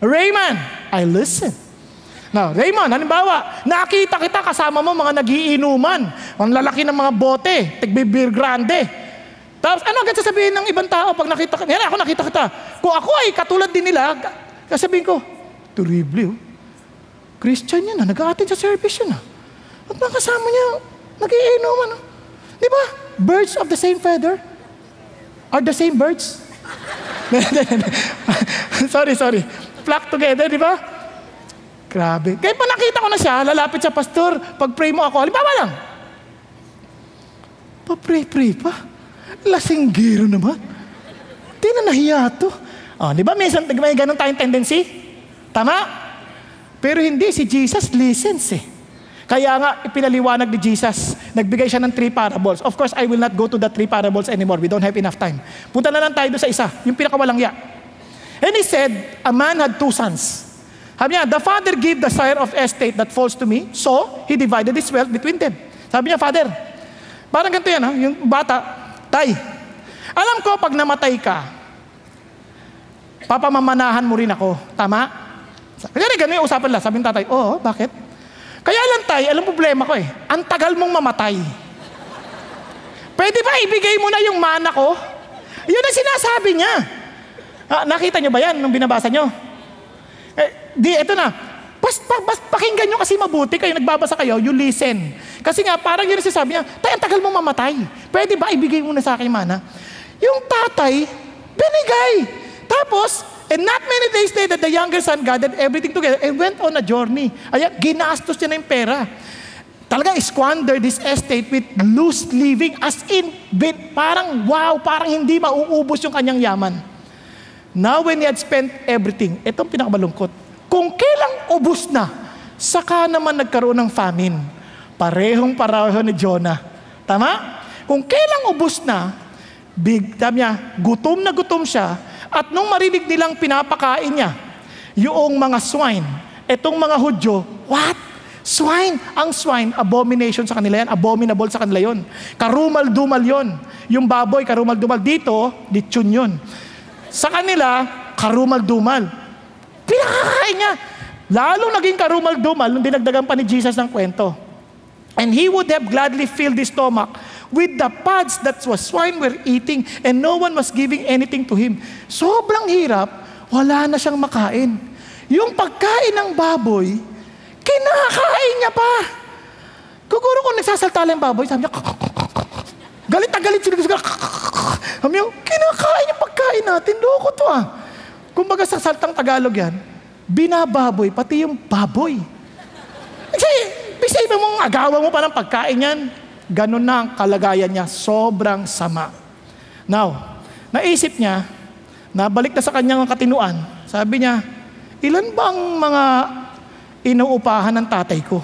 Raymond. I listen. Now, Raymond, halimbawa, nakita kita kasama mo mga nagiinuman, ang lalaki ng mga bote, tigbe-beer grande. Tapos ano agad sasabihin ng ibang tao pag nakita ka? Yan, ako nakita kita. Kung ako ay katulad din nila, sasabihin ko, terrible, Christian yan, nag-a-attend sa service yun. At mga kasama niya, nagiinuman. Di ba? Birds of the same feather are the same birds. sorry. Flock together, di ba? Grabe. Kaya pa nakita ko na siya, lalapit sa pastor, pag-pray mo ako, halimbawa lang. Pa-pray pa. Lasinggero naman. Di na nahiya to. Di ba minsan may ganun tayong tendency? Tama? Pero hindi, si Jesus listens eh. Kaya nga, ipinaliwanag ni Jesus. Nagbigay siya ng 3 parables. Of course, I will not go to the 3 parables anymore. We don't have enough time. Punta na lang tayo doon sa isa, yung pinakawalang ya. And he said, a man had 2 sons. Sabi niya, the father gave the share of estate that falls to me, so he divided his wealth between them. Sabi niya, Father, parang ganito yan, yung bata, Tay, alam ko pag namatay ka, papamamanahan mo rin ako. Tama? Kaya ganun yung usapan lang. Sabi ng tatay, oo, bakit? Kaya lang tay, alam problema ko ang tagal mong mamatay. Pwede ba ibigay mo na yung mana ko? Yun ang sinasabi niya. Nakita niyo ba yan nung binabasa niyo? Ito na. Pakinggan nyo kasi mabuti kayo, nagbabasa kayo, you listen. Kasi nga, parang yun sasabi niya, tay, ang tagal mong mamatay. Pwede ba ibigay mo na sa akin mana? Yung tatay, binigay. Tapos, and not many days later, the younger son gathered everything together and went on a journey. Ayan, ginastos niya na yung pera. Talaga, squandered this estate with loose living, as in, parang wow, parang hindi mauubos yung kanyang yaman. Now, when he had spent everything, itong pinakamalungkot, kung kailang ubos na, saka naman nagkaroon ng famine. Parehong-pareho ni Jonah. Tama? Kung kailang ubos na, sabi niya, gutom na gutom siya, at nung marinig nilang pinapakain niya, yung mga swine, etong mga Hudyo, what? Swine? Ang swine, abomination sa kanila yan, abominable sa kanila yon. Karumal-dumal yon. Yung baboy, karumal-dumal. Dito, lechon yon. Sa kanila, karumal-dumal. Pinakakain niya. Lalo naging karumal-dumal nung dinagdagan pa ni Jesus ng kwento. And he would have gladly filled his stomach with the pods that swine were eating, and no one was giving anything to him. Sobrang hirap, wala na siyang makain. Yung pagkain ng baboy, kinakain niya pa. Siguro kung nagsasalta lang yung baboy, sabi niya, galit na galit sila. Sabi niya, kinakain yung pagkain natin, loko to Kumbaga sa saltang Tagalog yan, binababoy, pati yung baboy. Kasi, isipin mong agawa mo pa ng pagkain yan, ganun na ang kalagayan niya, sobrang sama. Now, naisip niya, nabalik na sa kanyang katinuan, sabi niya, ilan bang mga inuupahan ng tatay ko?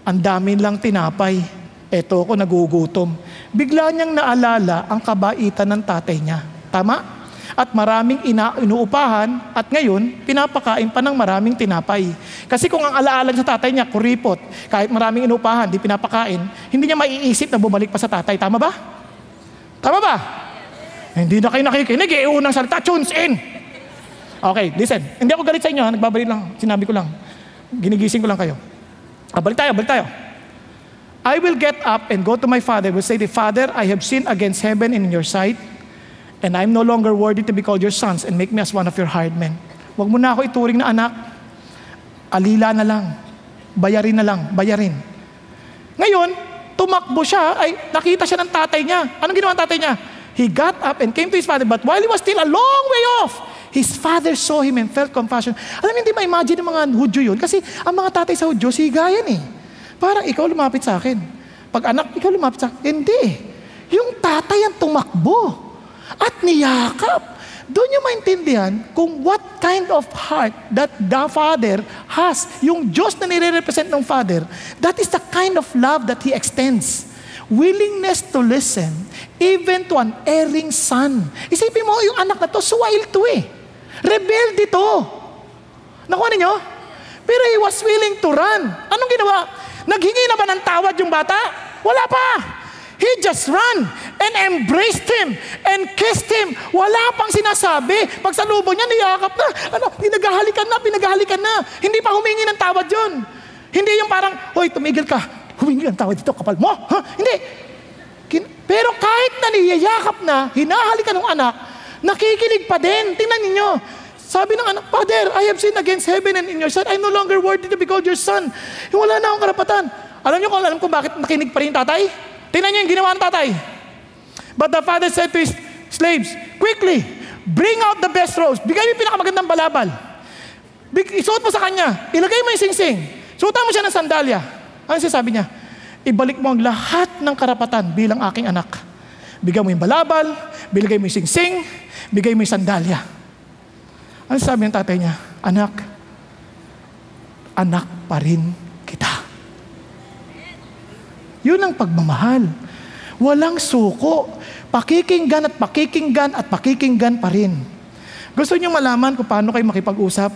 Ang dami lang tinapay. Eto ko nagugutom. Bigla niyang naalala ang kabaitan ng tatay niya. Tama? At maraming inuupahan at ngayon, pinapakain pa ng maraming tinapay. Kasi kung ang alaala sa tatay niya, kuripot, kahit maraming inuupahan, di pinapakain, hindi niya maiisip na bumalik pa sa tatay. Tama ba? Tama ba? Hindi na kayo nakikinig, unang salita, tunes in. Okay, listen. Hindi ako galit sa inyo, nagbabalik lang, sinabi ko lang. Ginigising ko lang kayo. Balik tayo. I will get up and go to my father, will say, Father, I have sinned against heaven and in your sight, and I'm no longer worthy to be called your sons, and make me as one of your hired men. Huwag mo na ako ituring na anak. Alila na lang. Bayarin na lang. Bayarin. Ngayon, tumakbo siya, ay nakita siya ng tatay niya. Anong ginawa ng tatay niya? He got up and came to his father, but while he was still a long way off, his father saw him and felt compassion. Alam mo, hindi ma-imagine ng mga Hudyo yun, kasi ang mga tatay sa Hudyo, sigayan eh. Parang ikaw lumapit sa akin. Pag anak, ikaw lumapit sa akin. Hindi. Yung tatay ang tumakbo at niyakap. Doon nyo maintindihan kung what kind of heart that the father has. Yung Diyos na nire-represent ng father, that is the kind of love that He extends. Willingness to listen, even to an erring son. Isipin mo, yung anak na to, suwail to eh. Rebelde to. Nakuha ninyo? Pero he was willing to run. Anong ginawa? Naghingi na ba ng tawad yung bata? Wala pa. He just ran and embraced him and kissed him. Wala pang sinasabi. Pag sa lubong niya, niyakap na. Pinaghahalikan na. Hindi pa humingi ng tawad yun. Hindi yung parang, hoy, tumigil ka. Humingi ng tawad dito, kapal mo. Hindi. Pero kahit na niyayakap na, hinahalikan ng anak, nakikinig pa din. Tingnan ninyo. Sabi ng anak, Father, I have sinned against heaven and in your sight. I'm no longer worthy to be called your son. Wala na akong karapatan. Alam ko bakit nakinig pa rin tatay? Tingnan niyo yung ginawa ng tatay. But the father said to his slaves, quickly, bring out the best robes. Bigay mo yung pinakamagandang balabal. Isuot mo sa kanya. Ilagay mo yung singsing. Suotan mo siya ng sandalya. Ano sabi niya? Ibalik mo ang lahat ng karapatan bilang aking anak. Bigay mo yung balabal, bigay mo yung singsing, bigay mo yung sandalya. Ano sabi ng tatay niya? Anak pa rin kita. Yun ang pagmamahal. Walang suko. Pakikinggan at pakikinggan at pakikinggan pa rin. Gusto niyo malaman kung paano kayo makipag-usap?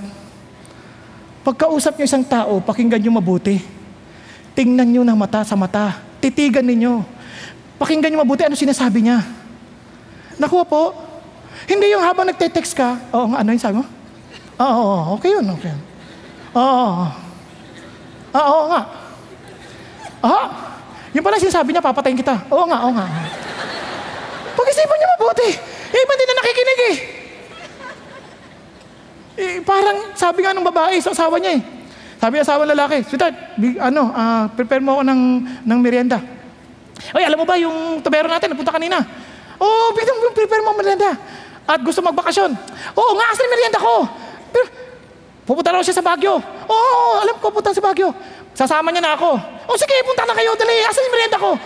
Pagkausap niyo isang tao, pakinggan niyo mabuti. Tingnan niyo ng mata sa mata. Titigan ninyo. Pakinggan niyo mabuti ano sinasabi niya. Nakuha po? Hindi yung habang nagte-text ka, ano yung sabi mo? Okay yun. Oo nga. Yung pala sinasabi niya, papatayin kita. Oo nga. Pag-isipan niyo mabuti. Iba din na nakikinig eh. Parang sabi nga ng babae sa asawa niya eh. Sabi ng asawa ng lalaki, sweetheart, prepare mo ako ng merienda. Oy, alam mo ba yung tubero natin, napunta kanina? Biglang prepare mo ang merienda. At gusto magbakasyon. Oo nga, asan yung merienda ko? Pero, pupunta raw siya sa Baguio. Alam ko, pupunta sa Baguio. Sasama niya na ako. Sige, punta na kayo, dali. Asan yung merienda ko?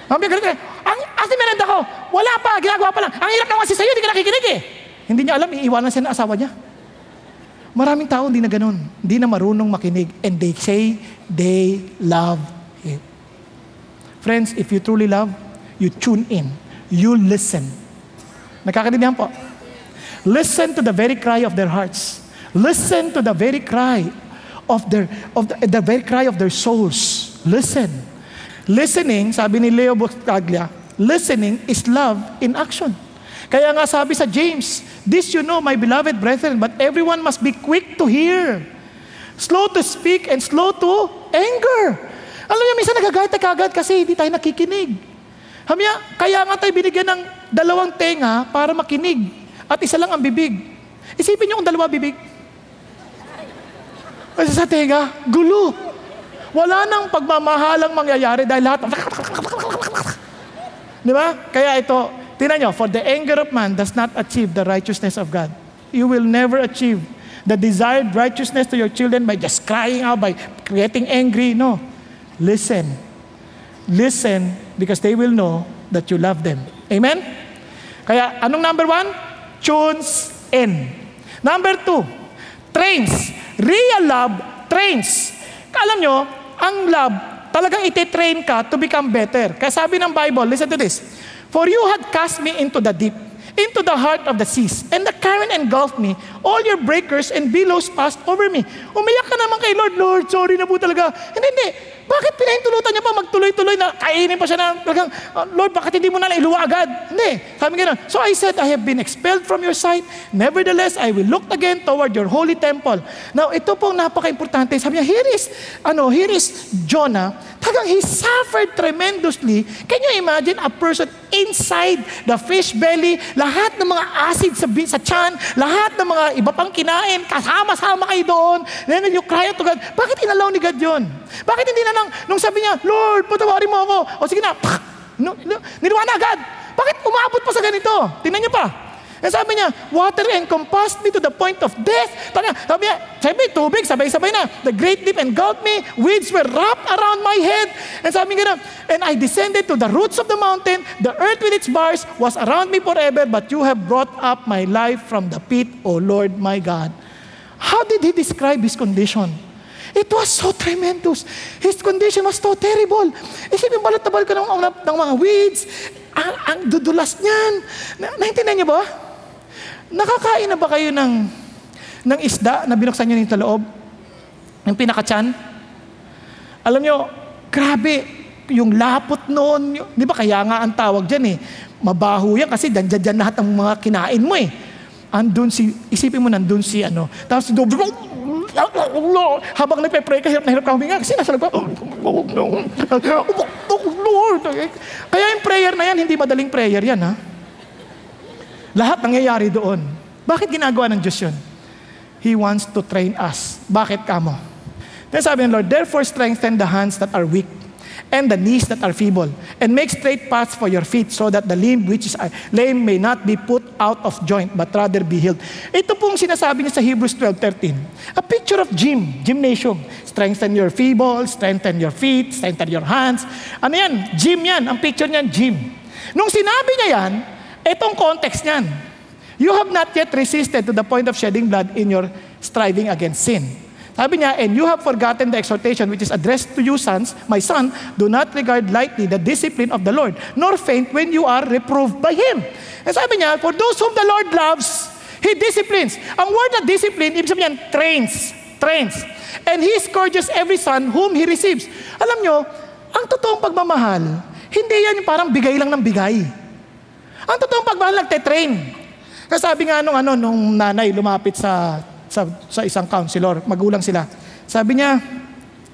Asan yung merienda ko? Wala pa, ginagawa pa lang. Ang hirap naman kasi sa'yo, hindi ka nakikinig eh. Hindi niya alam, iiwanan siya ng asawa niya. Maraming tao hindi na ganun. Hindi na marunong makinig. And they say they love Him. Friends, if you truly love, you tune in. You listen. Nakakaintindihan po? Listen to the very cry of their hearts. Listen to the very cry of their souls. Listen. Listening, sabi ni Leo Buscaglia, listening is love in action. Kaya nga sabi sa James, this you know, my beloved brethren, but everyone must be quick to hear, slow to speak, and slow to anger. Alam niyo, minsan nagagayat na kagad kasi hindi tayo nakikinig. Kaya nga tayo binigyan ng 2 tenga para makinig at 1 lang ang bibig. Isipin niyo kung 2 bibig. Kasi sa tenga, gulo. Wala nang pagmamahalang mangyayari dahil lahat. Di ba? Kaya ito, tingnan nyo, for the anger of man does not achieve the righteousness of God. You will never achieve the desired righteousness to your children by just crying out, by getting angry. No. Listen. Listen because they will know that you love them. Amen? Kaya, anong number 1? Tunes in. Number 2, trains. Real love trains. Alam nyo, ang love, talagang iti-train ka to become better. Kaya sabi ng Bible, listen to this. For you had cast me into the deep, into the heart of the seas, and the current engulfed me. All your breakers and billows passed over me. Umiyak ka naman kay Lord, sorry na po talaga. Hindi. Bakit pinahintulutan niya pa magtuloy-tuloy na kainin pa siya na, Lord, bakit hindi mo na iluwa agad? Hindi. Sabi gano'n. So I said, I have been expelled from your sight. Nevertheless, I will look again toward your holy temple. Now, ito pong napaka-importante. Sabi niya, here is Jonah. Tagang he suffered tremendously. Can you imagine a person inside the fish belly, lahat ng mga acid sa tiyan, lahat ng mga iba pang kinain, kasama-sama kayo doon, then you cry out to God. Bakit inalaw ni God yun? Bakit hindi na lang, nung sabi niya, Lord, patawarin mo ako. O sige na, niluwa na agad. Bakit umabot pa sa ganito? Tingnan niyo pa. And sabi niya, water encompassed me to the point of death. Sabi niya, tubig, sabay-sabay na. The great deep engulfed me. Weeds were wrapped around my head. And sabi niya, and I descended to the roots of the mountain. The earth with its bars was around me forever, but you have brought up my life from the pit, O Lord my God. How did he describe his condition? It was so tremendous. His condition was so terrible. Isipin, balat-tabal ka ng mga weeds. Ang dudulas niyan. Naintindihan niyo ba? Nakakain na ba kayo ng isda na binuksan niyo nito loob? Yung pinakatyan? Alam niyo, grabe, yung lapot noon. Di ba kaya nga ang tawag dyan eh. Mabaho yan kasi dyan lahat ng mga kinain mo eh. Isipin mo nandun si ano. Tapos habang nagpe-pray ka, hirap na hirap ka huminga kasi nasa lagpa. Kaya yung prayer na yan, hindi madaling prayer yan ha. Lahat nangyayari doon. Bakit ginagawa ng Diyos yun? He wants to train us. Bakit kamo? Then sabi ng Lord, therefore strengthen the hands that are weak and the knees that are feeble, and make straight paths for your feet, so that the limb which is lame may not be put out of joint, but rather be healed. Ito pong sinasabi niya sa Hebrews 12:13. A picture of gymnasium. Strengthen your feeble, strengthen your feet, strengthen your hands. Ano yan? Gym yan. Ang picture niyan, gym. Nung sinabi niya yan, itong context niyan. You have not yet resisted to the point of shedding blood in your striving against sin. Sabi niya, and you have forgotten the exhortation which is addressed to you, sons, my son, do not regard lightly the discipline of the Lord, nor faint when you are reproved by Him. And sabi niya, for those whom the Lord loves, He disciplines. Ang word na discipline, ibig sabihin niyan, trains. And He scourges every son whom He receives. Alam niyo, ang totoong pagmamahal, hindi yan yung parang bigay lang ng bigay. Ang totoong pagmamahal, nagte-train. Kasi sabi nga nung nanay lumapit sa isang counselor, magulang sila. Sabi niya,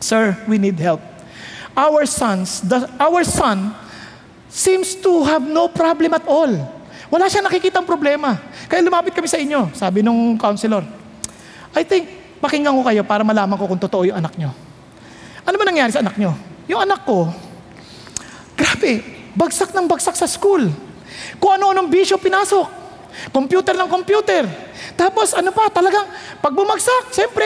Sir, we need help. Our son seems to have no problem at all. Wala siyang nakikitang problema. Kaya lumapit kami sa inyo, sabi nung counselor. I think, pakinggan ko kayo para malaman ko kung totoo yung anak nyo. Ano ba nangyari sa anak nyo? Yung anak ko, grabe, bagsak ng bagsak sa school. Kung ano-anong bisyo pinasok. Computer ng computer. Tapos ano pa, talagang pag bumagsak, siyempre,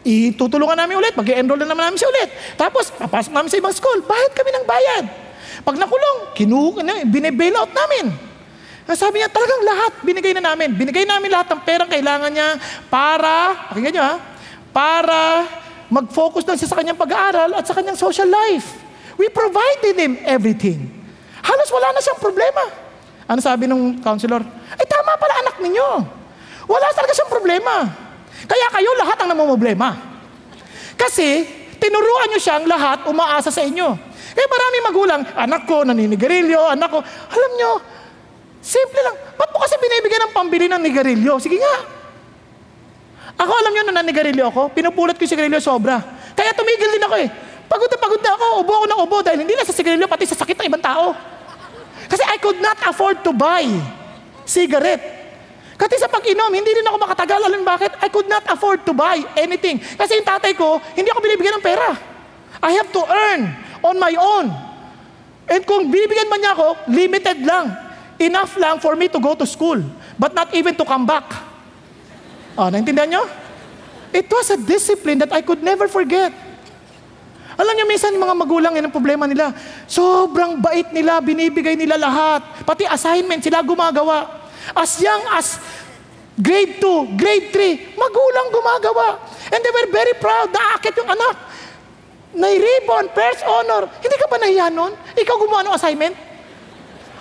itutulungan namin ulit, mag-e-enroll na naman namin siya ulit. Tapos, papasok namin sa ibang school, bayad kami ng bayad. Pag nakulong, bine-bail out namin. Sabi niya, talagang lahat, binigay na namin. Binigay namin lahat ng perang kailangan niya para, pakinggan niyo ha, para mag-focus lang siya sa kanyang pag-aaral at sa kanyang social life. We provided him everything. Halos wala na siyang problema. Ano sabi ng counselor? Tama pala anak ninyo. Wala talaga siyang problema. Kaya kayo lahat ang namumblema. Kasi, tinuruan nyo siyang lahat umaasa sa inyo. Kaya maraming magulang, anak ko naninigarilyo, anak ko, alam nyo, simple lang. Ba't mo kasi binibigyan ng pambili ng nigarilyo? Sige nga. Ako alam nyo, nung nanigarilyo ako, pinupulot ko yung sigarilyo sobra. Kaya tumigil din ako eh. Pagod na ako, ubo ako ng ubo dahil hindi lang sa sigarilyo, pati sa sakit ng ibang tao. Kasi I could not afford to buy cigarette. Kasi sa pag-inom, hindi rin ako makatagal. Alam bakit? I could not afford to buy anything. Kasi yung tatay ko, hindi ako binibigyan ng pera. I have to earn on my own. And kung binibigyan man niya ako, limited lang. Enough lang for me to go to school. But not even to come back. Naintindihan niyo? It was a discipline that I could never forget. Alam niyo, minsan yung mga magulang, yan ang problema nila. Sobrang bait nila, binibigay nila lahat. Pati assignment, sila gumagawa. As young as grade 2, grade 3, magulang gumagawa. And they were very proud. Naakit yung anak. Nai-ribbon, first honor. Hindi ka ba nahiya nun? Ikaw gumawa ng assignment?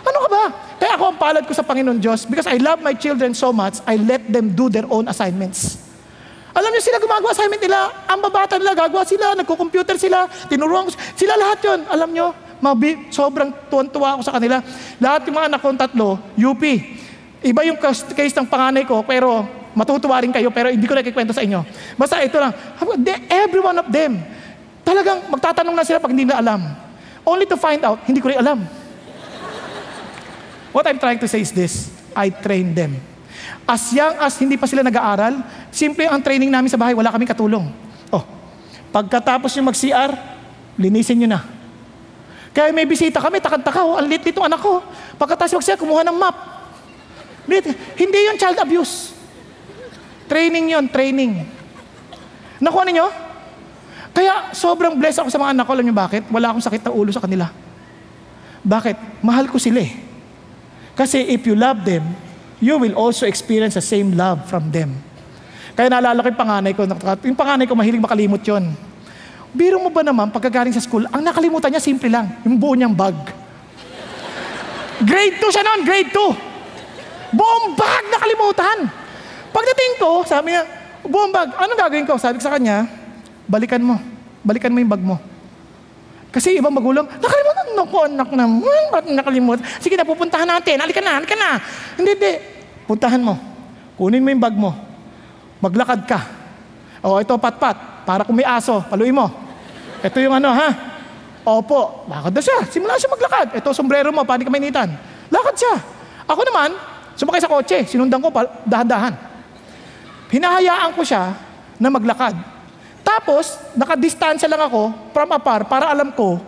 Ano ka ba? Kaya ako ang palad ko sa Panginoon Diyos, because I love my children so much, I let them do their own assignments. Alam niyo, sila gumagawa assignment nila, ang babata nila, gagawa sila, nagko-computer sila, tinuruan ko sila lahat yun. Alam niyo, sobrang tuwan-tuwa ako sa kanila. Lahat yung mga anak kong tatlo, UP. Iba yung case ng panganay ko, pero matutuwa rin kayo, pero hindi ko nakikwento sa inyo. Basta ito lang, every one of them, talagang magtatanong na sila pag hindi na alam. Only to find out, hindi ko rin alam. What I'm trying to say is this, I train them. As young as hindi pa sila nag-aaral, simple ang training namin sa bahay, wala kaming katulong. Pagkatapos nyo mag-CR, linisin nyo na. Kaya may bisita kami, takad-taka, ang lit nitong anak ko. Pagkatapos mag-CR, kumuha ng map. Hindi yun child abuse. Training yun, training. Nakuha ninyo? Kaya sobrang blessed ako sa mga anak ko. Alam niyo bakit? Wala akong sakit ng ulo sa kanila. Bakit? Mahal ko sila eh. Kasi if you love them, you will also experience the same love from them. Kaya naalala ko yung panganay ko. Yung panganay ko, mahilig makalimot yun. Biro mo ba naman, pagkagaling sa school, ang nakalimutan niya, simple lang. Yung buo niyang bag. Grade 2 siya noon, grade 2. Buong bag nakalimutan. Pagdating ko, sabi niya, buong bag, anong gagawin ko? Sabi ko sa kanya, balikan mo yung bag mo. Kasi ibang magulang, nakalimutan, naku, anak naman, ba't nakalimutan? Sige na, pupuntahan natin, halika na. Hindi, puntahan mo. Kunin mo yung bag mo. Maglakad ka. Ito pat-pat, para kung may aso, paluin mo. Ito yung ha? Opo, lakad na siya. Simula siya maglakad. Ito, sombrero mo, paano ka mainitan? Lakad siya. Ako naman, sumakay sa kotse, sinundan ko, dahan-dahan. Hinahayaan ko siya na maglakad. Tapos, nakadistansya lang ako from afar para alam ko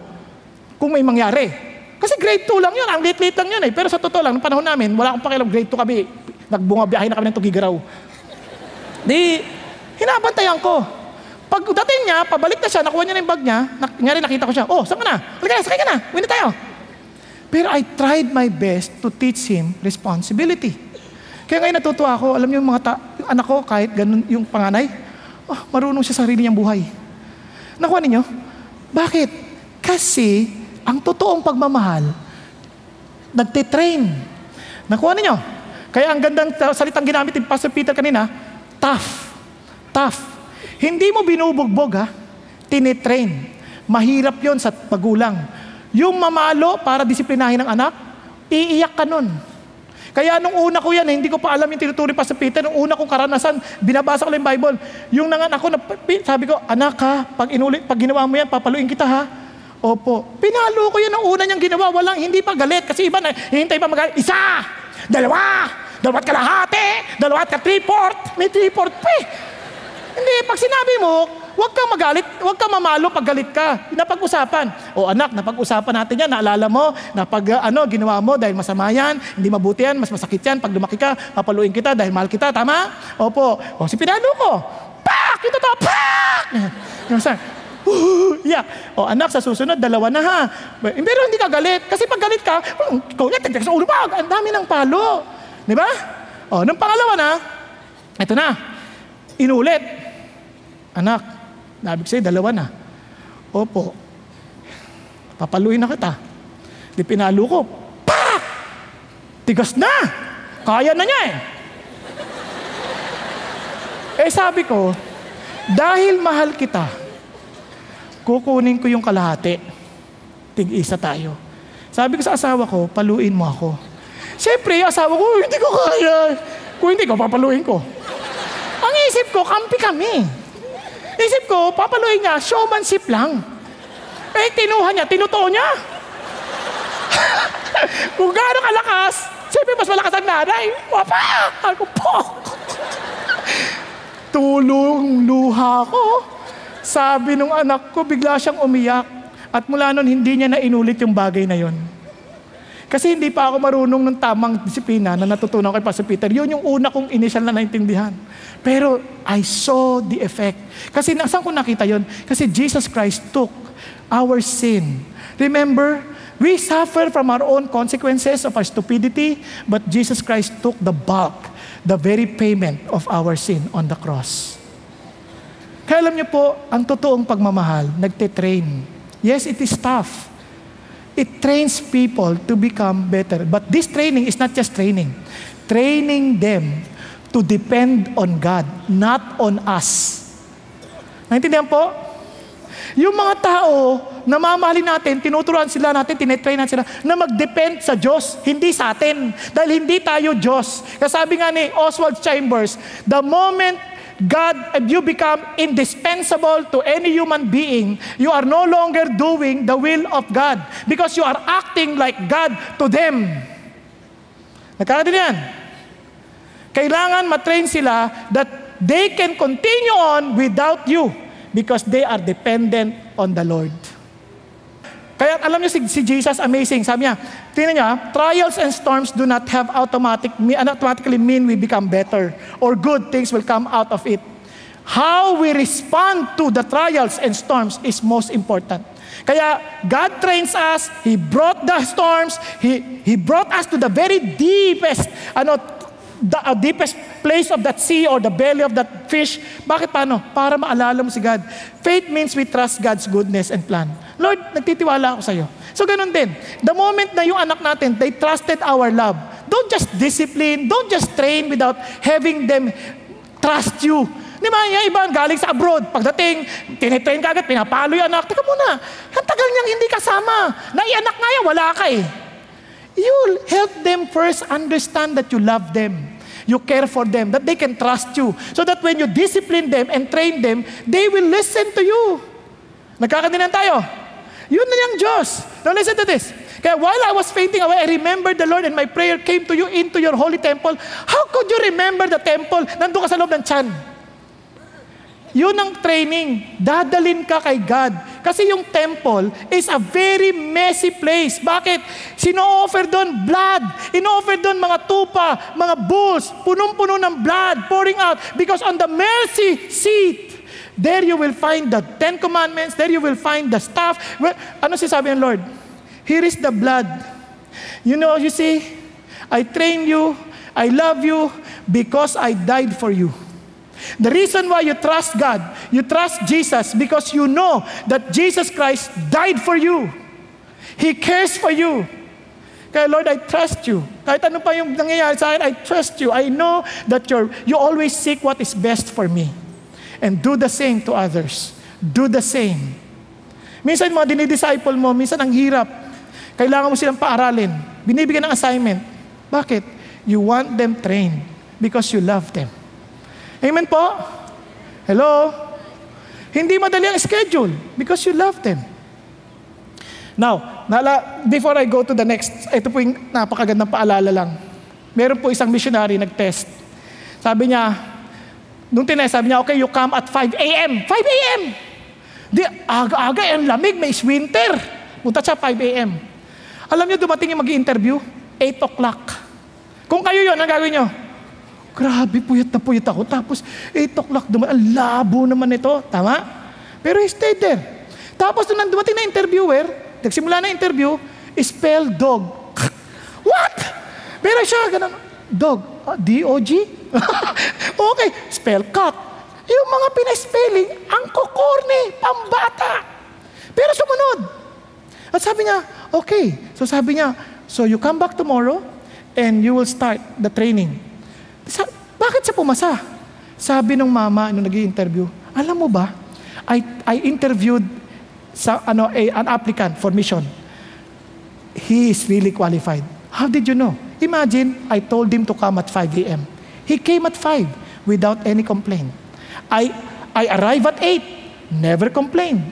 kung may mangyari. Kasi grade 2 lang yun, ang late-late lang yun eh. Pero sa totoo lang, ng panahon namin, wala akong pakialam, grade 2 kami, nagbunga-biyahe na kami ng Tugigaraw. Di, hinabantayan ko. Pagdating niya, pabalik na siya, nakuha niya na yung bag niya, nakita ko siya, saan ka na? Halika na, sakay ka na, uwi na tayo. Pero I tried my best to teach him responsibility. Kaya ngayon natutuwa ako, alam niyo yung yung anak ko, kahit ganun yung panganay, marunong siya sa sarili niyang buhay. Nakuha ninyo? Bakit? Kasi, ang totoong pagmamahal, nagtitrain. Nakuha ninyo? Kaya ang gandang salitang ginamit ni Pastor Peter kanina, tough. Hindi mo binubugbog tinitrain. Mahirap yon sa magulang. Yung mamalo para disiplinahin ng anak, iiyak ka nun. Kaya nung una ko yan, hindi ko pa alam yung tinuturing pa sa Peter. Nung una kong karanasan, binabasa ko lang yung Bible. Yung nanganak ko, sabi ko, anak pag ginawa mo yan, papaluin kita Opo. Pinalo ko yan ang una niyang ginawa. Hindi pa galit. Kasi iba na, hihintay pa magalit. 1, 2, 2 kalahati, 3/4. May 3/4 pa eh. Hindi, pag sinabi mo, huwag kang magalit, huwag kang mamalo pag galit ka. Napag-usapan. Anak, napag-usapan natin yan, naalala mo, na pag ginawa mo dahil masama yan, hindi mabuti yan, mas masakit yan, pag lumaki ka, papaluin kita dahil mahal kita, tama? Opo. Si pinalo ko, pak! Ito to, pak! Yak. Anak, sa susunod, 2 na Pero hindi ka galit. Kasi pag galit ka, ikaw yan, tignan sa ulo pa. Ang dami ng palo. Di ba? Nung pangalawa na, ito na, inulit. Anak, nabig sa'yo, 2 na. Opo. Papaluin na kita. Di pinalo ko. Pak! Tigas na! Kaya na niya sabi ko, dahil mahal kita, kukunin ko yung kalahati. Tig-isa tayo. Sabi ko sa asawa ko, paluin mo ako. Siyempre, yung asawa ko, hindi ko kaya. Kung hindi ko, papaluin ko. Ang isip ko, kampi kami. Isip ko, papaluin niya, showmanship lang. Tinuha niya, tinutuo niya. Kung gaano kalakas, siyempre mas malakas ang nanay. Wapa! Ako po. Tulong luha ko. Sabi nung anak ko, bigla siyang umiyak. At mula nun, hindi niya na inulit yung bagay na yon. Kasi hindi pa ako marunong ng tamang disiplina na natutunan kay Pastor Peter. Yun yung una kong initial na naintindihan. Pero I saw the effect. Kasi saan ko nakita yun? Kasi Jesus Christ took our sin. Remember, we suffer from our own consequences of our stupidity, but Jesus Christ took the bulk, the very payment of our sin on the cross. Kaya alam niyo po, ang totoong pagmamahal, nagtitrain. Yes, it is tough. It trains people to become better. But this training is not just training. Training them to depend on God, not on us. Naintindihan po? Yung mga tao na mamahalin natin, tinuturuan sila natin, tinetrain natin sila na mag-depend sa Diyos, hindi sa atin. Dahil hindi tayo Diyos. Kasabi nga ni Oswald Chambers, the moment you become indispensable to any human being, you are no longer doing the will of God because you are acting like God to them. Nagkakaroon yan. Kailangan matrain sila that they can continue on without you because they are dependent on the Lord. Kaya alam niyo si Jesus, amazing. Sabi niya, tingnan niyo, trials and storms do not have automatically mean we become better or good things will come out of it. How we respond to the trials and storms is most important. Kaya God trains us, He brought the storms, He brought us to the very deepest, deepest place of that sea or the belly of that fish. Bakit paano? Para maalala mo si God. Faith means we trust God's goodness and plan. Lord, nagtitiwala ako sa iyo. So ganun din. The moment na yung anak natin, they trusted our love. Don't just discipline, don't just train without having them trust you. Di ba, yung iba galing sa abroad, pagdating, tinitrain ka agad, pinapalo yung anak. Teka muna, ang tagal niyang hindi kasama. Naianak nga yan, wala ka eh. You'll help them first understand that you love them. You care for them, that they can trust you. So that when you discipline them and train them, they will listen to you. Nagkakaintindihan tayo? Yun na yung Diyos. Now listen to this. Kaya while I was fainting away, I remembered the Lord and my prayer came to you into your holy temple. How could you remember the temple? Nandun ka sa loob ng tiyan. Yun ang training. Dadalin ka kay God. Kasi yung temple is a very messy place. Bakit? Sino-offer doon blood. Ino-offer doon mga tupa, mga bulls, punong-puno ng blood pouring out. Because on the mercy seat, there you will find the 10 Commandments, there you will find the staff. Well, ano sinasabi ng Lord? Here is the blood. You know, you see, I train you, I love you, because I died for you. The reason why you trust God, you trust Jesus, because you know that Jesus Christ died for you. He cares for you. Kaya Lord, I trust you. Kahit ano pa yung nangyayari sa akin, I trust you. I know that you always seek what is best for me. And do the same to others. Do the same. Minsan mga dinidisciple mo, minsan ang hirap. Kailangan mo silang paaralin. Binibigyan ng assignment. Bakit? You want them trained because you love them. Amen po? Hello? Hindi madali ang schedule because you love them. Now, before I go to the next, ito po yung napakagandang paalala lang. Meron po isang missionary nag-test. Sabi niya, nung tinest, sabi niya, okay, you come at 5 a.m. 5 a.m. Di, aga-aga, ang lamig, may winter. Punta siya 5 a.m. Alam niyo, dumating yung mag-i-interview, 8 o'clock. Kung kayo yun, ang gagawin niyo? Grabe, puyat na puyat ako. Tapos, 8 o'clock dumating. Ang labo naman ito. Tama? Pero he stayed there. Tapos, nung dumating na interviewer, nagsimula na interview, spell dog. What? Pero siya, ganun. Dog. D-O-G? Okay. Spell cat. Yung mga pinaspelling, ang kukorne, pambata. Pero sumunod. At sabi niya, okay. So sabi niya, so you come back tomorrow and you will start the training. Bakit siya pumasa? Sabi ng mama nung nag-i-interview, alam mo ba, I interviewed an applicant for mission. He is really qualified. How did you know? Imagine, I told him to come at 5 a.m. He came at 5 without any complaint. I arrived at 8, never complained.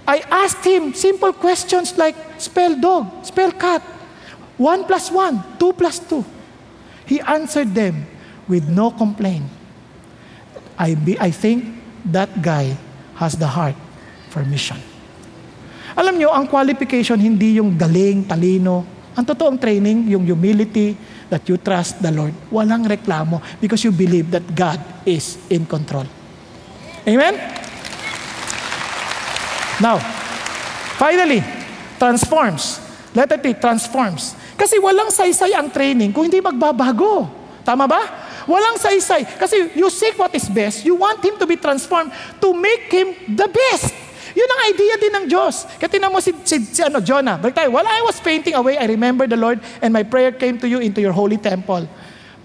I asked him simple questions like, spell dog, spell cat, 1 plus 1, 2 plus 2. He answered them with no complaint. I think that guy has the heart for mission. Alam nyo, ang qualification hindi yung galing, talino. Ang totoong training, yung humility, that you trust the Lord. Walang reklamo because you believe that God is in control. Amen? Now, finally, transforms. Letter T, transforms. Kasi walang saysay ang training kung hindi magbabago. Tama ba? Walang saysay. Kasi you seek what is best. You want him to be transformed to make him the best. Yun ang idea din ng Diyos. Kaya tinan mo si Jonah. Balik tayo. While I was fainting away, I remembered the Lord and my prayer came to you into your holy temple.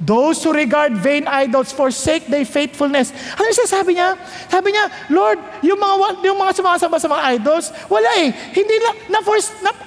Those who regard vain idols forsake their faithfulness. Ano yung sabi niya? Sabi niya, Lord, yung mga sumasamba sa mga idols, wala eh. Hindi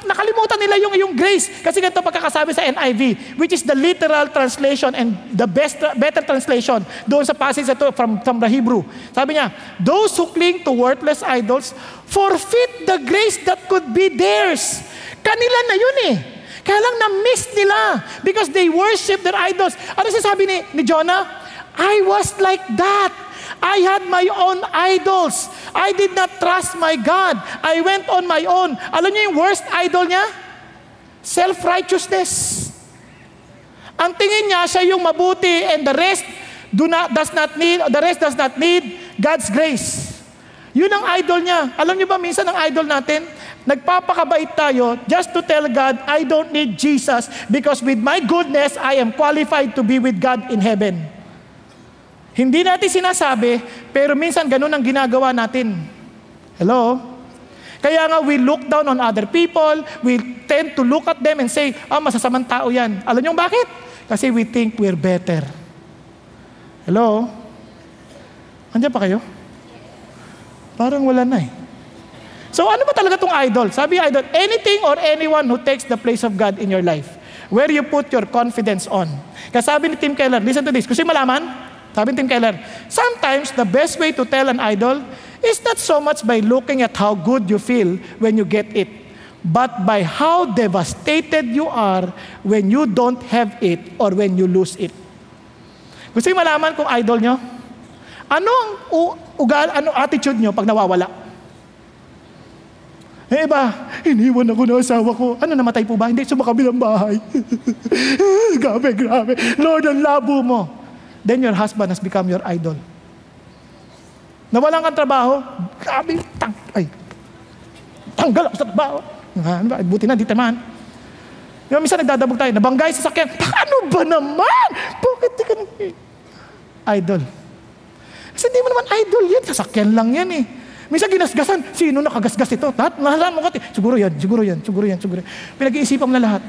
nakalimutan nila yung grace. Kasi ganito pagkakasabi sa NIV, which is the literal translation and the better translation doon sa passage ito from the Hebrew. Sabi niya, those who cling to worthless idols forfeit the grace that could be theirs. Kanila na yun eh. Kaya lang na-miss nila because they worship their idols. Ano sasabi ni Jonah? I was like that. I had my own idols. I did not trust my God. I went on my own. Alam niyo yung worst idol niya? Self-righteousness. Ang tingin niya, siya yung mabuti and the rest does not need God's grace. Yun ang idol niya. Alam niyo ba minsan ang idol natin? Nagpapakabait tayo just to tell God, I don't need Jesus because with my goodness, I am qualified to be with God in heaven. Hindi natin sinasabi, pero minsan ganun ang ginagawa natin. Hello? Kaya nga we look down on other people, we tend to look at them and say, masasamang tao yan. Alam niyo bakit? Kasi we think we're better. Hello? Andiyan pa kayo? Parang wala na eh. So ano ba talaga itong idol? Sabi idol, anything or anyone who takes the place of God in your life, where you put your confidence on. Kasi sabi ni Tim Keller, listen to this, gusto yung malaman? Sabi ni Tim Keller, sometimes the best way to tell an idol is not so much by looking at how good you feel when you get it, but by how devastated you are when you don't have it or when you lose it. Gusto yung malaman kung idol nyo? Ano ang attitude nyo pag nawawala? Eh ba, iniwan ako ng asawa ko. Ano, namatay po ba? Hindi, sumakabilang bahay. Grabe. Lord, ang labo mo. Then your husband has become your idol. Nawalan kang trabaho, grabe, tanggal ako sa trabaho. Buti na, di tamaan. Yung minsan nagdadabog tayo, nabanggay sa sakyan. Ano ba naman? Bakit di ka idol? Kasi hindi mo naman idol yan. Sasakyan lang yan eh. Minsan ginasgasan, sino nakagasgas ito? Lahat, nahalaan mo kasi, siguro yan. Pinag-iisipan mo na lahat.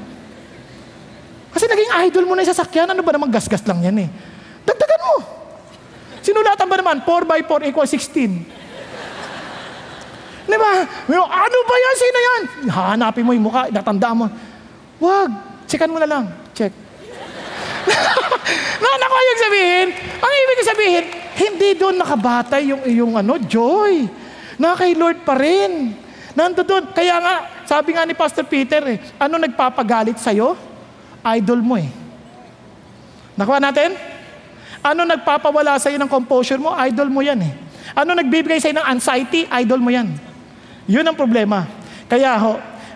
Kasi naging idol mo na yung sasakyan, ano ba naman gasgas lang yan eh. Dagdagan mo. Sinulatan ba naman? 4x4 equals 16. Di ba? Ano ba yan? Sino yan? Hahanapin mo yung mukha, natandaan mo. Wag, checkan mo na lang. Check. Naku, yung sabihin, ang ibig sabihin, hindi doon nakabatay yung joy. Na kay Lord pa rin. Nandoon. Kaya nga, sabi nga ni Pastor Peter, ano nagpapagalit sa'yo? Idol mo eh. Nakuha natin? Ano nagpapawala sa'yo ng composure mo? Idol mo yan eh. Ano nagbibigay sa'yo ng anxiety? Idol mo yan. Yun ang problema. Kaya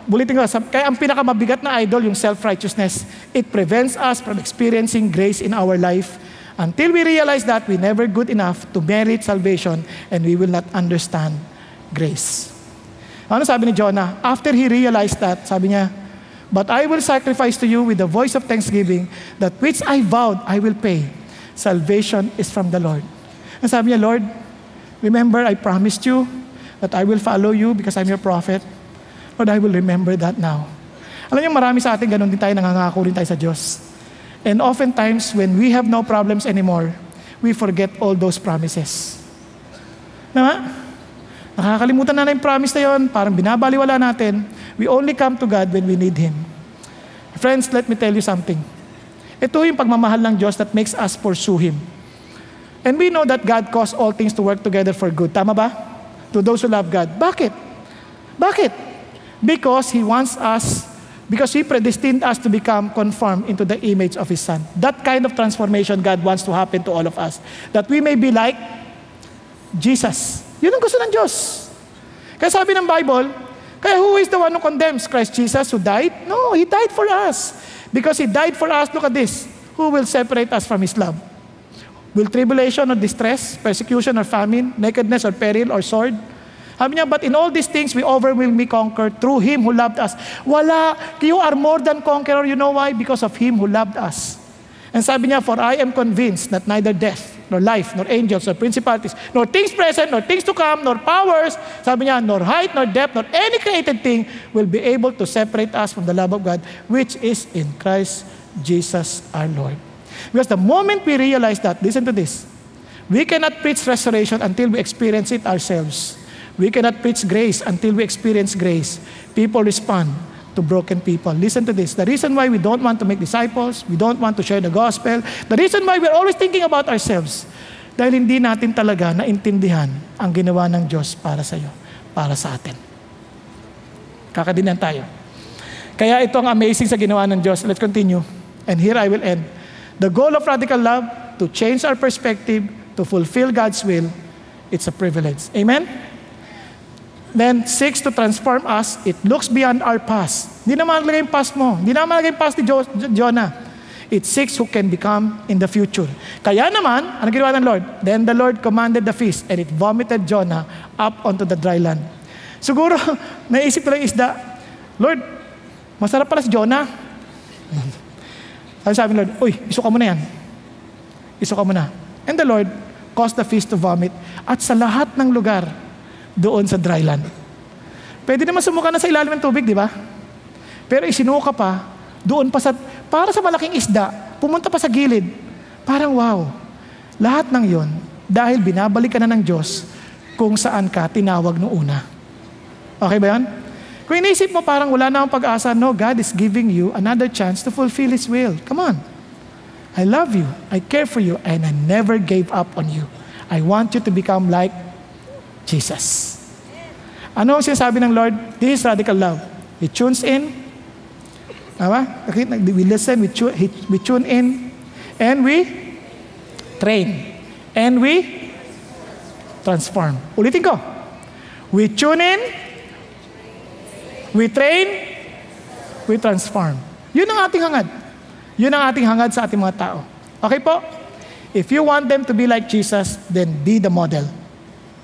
bulitin ko, kaya ang pinakamabigat na idol, yung self-righteousness. It prevents us from experiencing grace in our life until we realize that we never good enough to merit salvation and we will not understand grace. Ano sabi ni Jonah? After he realized that, sabi niya, but I will sacrifice to you with the voice of thanksgiving that which I vowed I will pay. Salvation is from the Lord. And sabi niya, Lord, remember I promised you that I will follow you because I'm your prophet. Lord, I will remember that now. Alam niyo, marami sa atin, ganun din tayo, nangangako rin tayo sa Diyos. And oftentimes, when we have no problems anymore, we forget all those promises. Diba? Nakakalimutan na yung promise na yun, parang binabaliwala natin. We only come to God when we need Him. Friends, let me tell you something. Ito yung pagmamahal ng Diyos that makes us pursue Him. And we know that God caused all things to work together for good. Tama ba? To those who love God. Bakit? Because He predestined us to become conformed into the image of His Son. That kind of transformation God wants to happen to all of us. That we may be like Jesus. Yun ang gusto ng Diyos. Kaya sabi ng Bible, kaya who is the one who condemns? Christ Jesus who died? No, He died for us. Because He died for us, look at this. Who will separate us from His love? Will tribulation or distress, persecution or famine, nakedness or peril or sword? Sabi niya, but in all these things, we overwhelmingly conquer through Him who loved us. Wala. You are more than conqueror. You know why? Because of Him who loved us. And sabi niya, for I am convinced that neither death, nor life, nor angels, nor principalities, nor things present, nor things to come, nor powers, sabi niya, nor height, nor depth, nor any created thing will be able to separate us from the love of God, which is in Christ Jesus our Lord. Because the moment we realize that, listen to this, we cannot preach restoration until we experience it ourselves. We cannot preach grace until we experience grace. People respond to broken people. Listen to this. The reason why we don't want to make disciples, we don't want to share the gospel, the reason why we're always thinking about ourselves, dahil hindi natin talaga naintindihan ang ginawa ng Diyos para sa iyo, para sa atin. Kakadinan tayo. Kaya ito ang amazing sa ginawa ng Diyos. Let's continue. And here I will end. The goal of radical love, to change our perspective, to fulfill God's will, it's a privilege. Amen? Then, 6, to transform us, it looks beyond our past. Hindi naman lagay yung past mo. Hindi naman lagay yung past ni Jonah. It's 6 who can become in the future. Kaya naman, ano ginawa ng Lord? Then the Lord commanded the fish, and it vomited Jonah up onto the dry land. Siguro, naisip ko lang isda, Lord, masarap pala si Jonah. Sabi ng Lord, uy, isuka mo na yan. Isuka mo na. And the Lord caused the fish to vomit at sa lahat ng lugar doon sa dry land. Pwede naman sumuka na sa ilalim ng tubig, di ba? Pero isinuka pa, doon pa sa, para sa malaking isda, pumunta pa sa gilid. Parang wow. Lahat ng yon, dahil binabalik ka na ng Diyos kung saan ka tinawag noong una. Okay ba yan? Kung inisip mo parang wala na akong pag-asa, no, God is giving you another chance to fulfill His will. Come on. I love you, I care for you, and I never gave up on you. I want you to become like Jesus. Ano ang sinasabi ng Lord? This is radical love. He tunes in. We listen, we tune in, and we train. And we transform. Ulitin ko. We tune in, we train, we transform. Yun ang ating hangad. Yun ang ating hangad sa ating mga tao. Okay po? If you want them to be like Jesus, then be the model.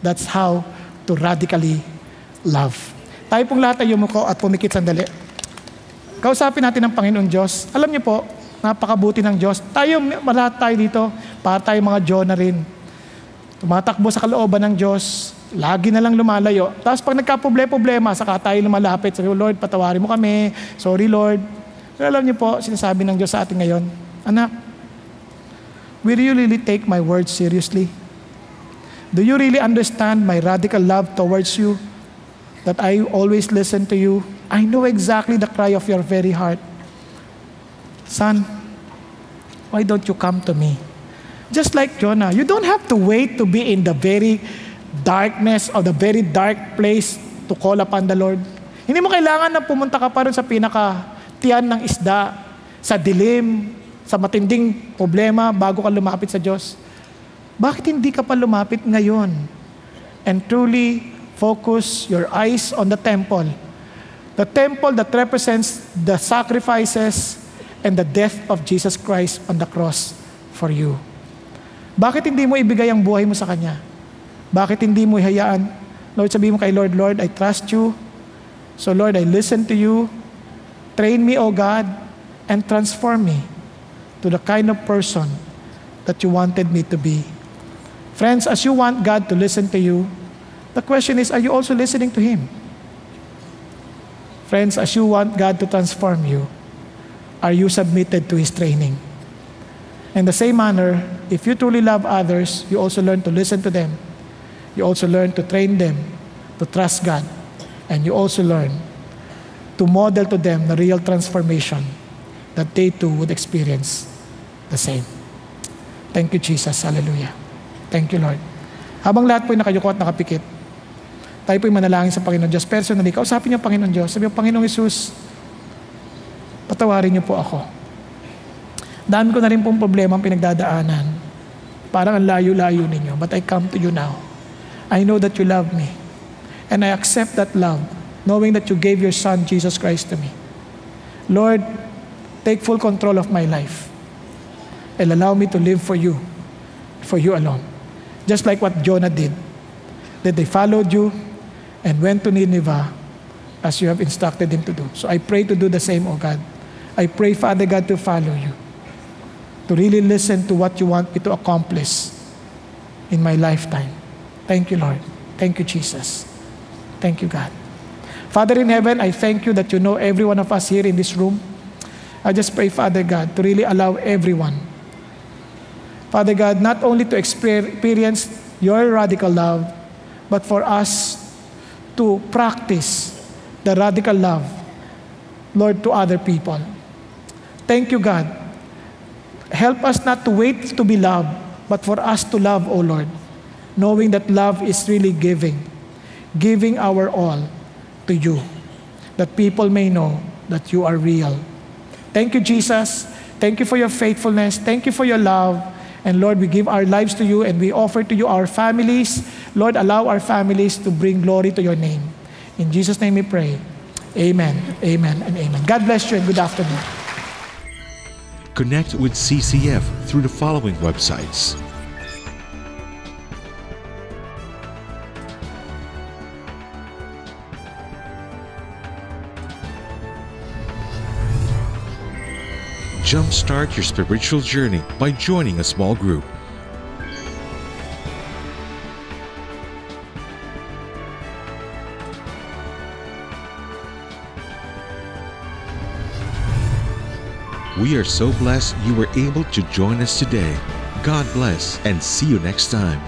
That's how to radically love. Tayo pong lahat ay yumuko at pumikit sandali. Kausapin natin ang Panginoon Diyos. Alam niyo po, napakabuti ng Diyos. Lahat tayo dito, para tayo mga Jonah rin. Tumatakbo sa kalooban ng Diyos, lagi na lang lumalayo. Tapos pag nagka-problema, saka tayo lumalapit. Sabi, Lord, patawarin mo kami. Sorry, Lord. Pero alam niyo po, sinasabi ng Diyos sa atin ngayon, anak, will you really take my words seriously? Do you really understand my radical love towards you? That I always listen to you? I know exactly the cry of your very heart. Son, why don't you come to me? Just like Jonah, you don't have to wait to be in the very darkness or the very dark place to call upon the Lord. Hindi mo kailangan na pumunta ka pa rin sa pinaka-tiyan ng isda, sa dilim, sa matinding problema bago ka lumapit sa Diyos. Bakit hindi ka pa lumapit ngayon? And truly focus your eyes on the temple. The temple that represents the sacrifices and the death of Jesus Christ on the cross for you. Bakit hindi mo ibigay ang buhay mo sa Kanya? Bakit hindi mo ihayaan? Lord, sabihin mo kay Lord, Lord, I trust you. So Lord, I listen to you. Train me, O God, and transform me to the kind of person that you wanted me to be. Friends, as you want God to listen to you, the question is, are you also listening to Him? Friends, as you want God to transform you, are you submitted to His training? In the same manner, if you truly love others, you also learn to listen to them. You also learn to train them to trust God. And you also learn to model to them the real transformation that they too would experience the same. Thank you, Jesus. Hallelujah. Thank you, Lord. Habang lahat po'y nakayuko at nakapikit, tayo po'y manalangin sa Panginoon Diyos. Personally, kausapin niyo ang Panginoon Diyos. Sabi niyo, Panginoong Jesus, patawarin niyo po ako. Dami ko na rin pong problema ang pinagdadaanan. Parang ang layo-layo ninyo. But I come to you now. I know that you love me. And I accept that love, knowing that you gave your Son, Jesus Christ, to me. Lord, take full control of my life. And allow me to live for you alone. Just like what Jonah did. That they followed you and went to Nineveh as you have instructed him to do. So I pray to do the same, O God. I pray, Father God, to follow you. To really listen to what you want me to accomplish in my lifetime. Thank you, Lord. Thank you, Jesus. Thank you, God. Father in heaven, I thank you that you know every one of us here in this room. I just pray, Father God, to really allow everyone Father God, not only to experience your radical love, but for us to practice the radical love, Lord, to other people. Thank you, God. Help us not to wait to be loved, but for us to love, O Lord, knowing that love is really giving our all to you, that people may know that you are real. Thank you, Jesus. Thank you for your faithfulness. Thank you for your love. And Lord, we give our lives to you and we offer to you our families. Lord, allow our families to bring glory to your name. In Jesus' name we pray. Amen, amen, and amen. God bless you and good afternoon. Connect with CCF through the following websites: Jumpstart your spiritual journey by joining a small group. We are so blessed you were able to join us today. God bless and see you next time.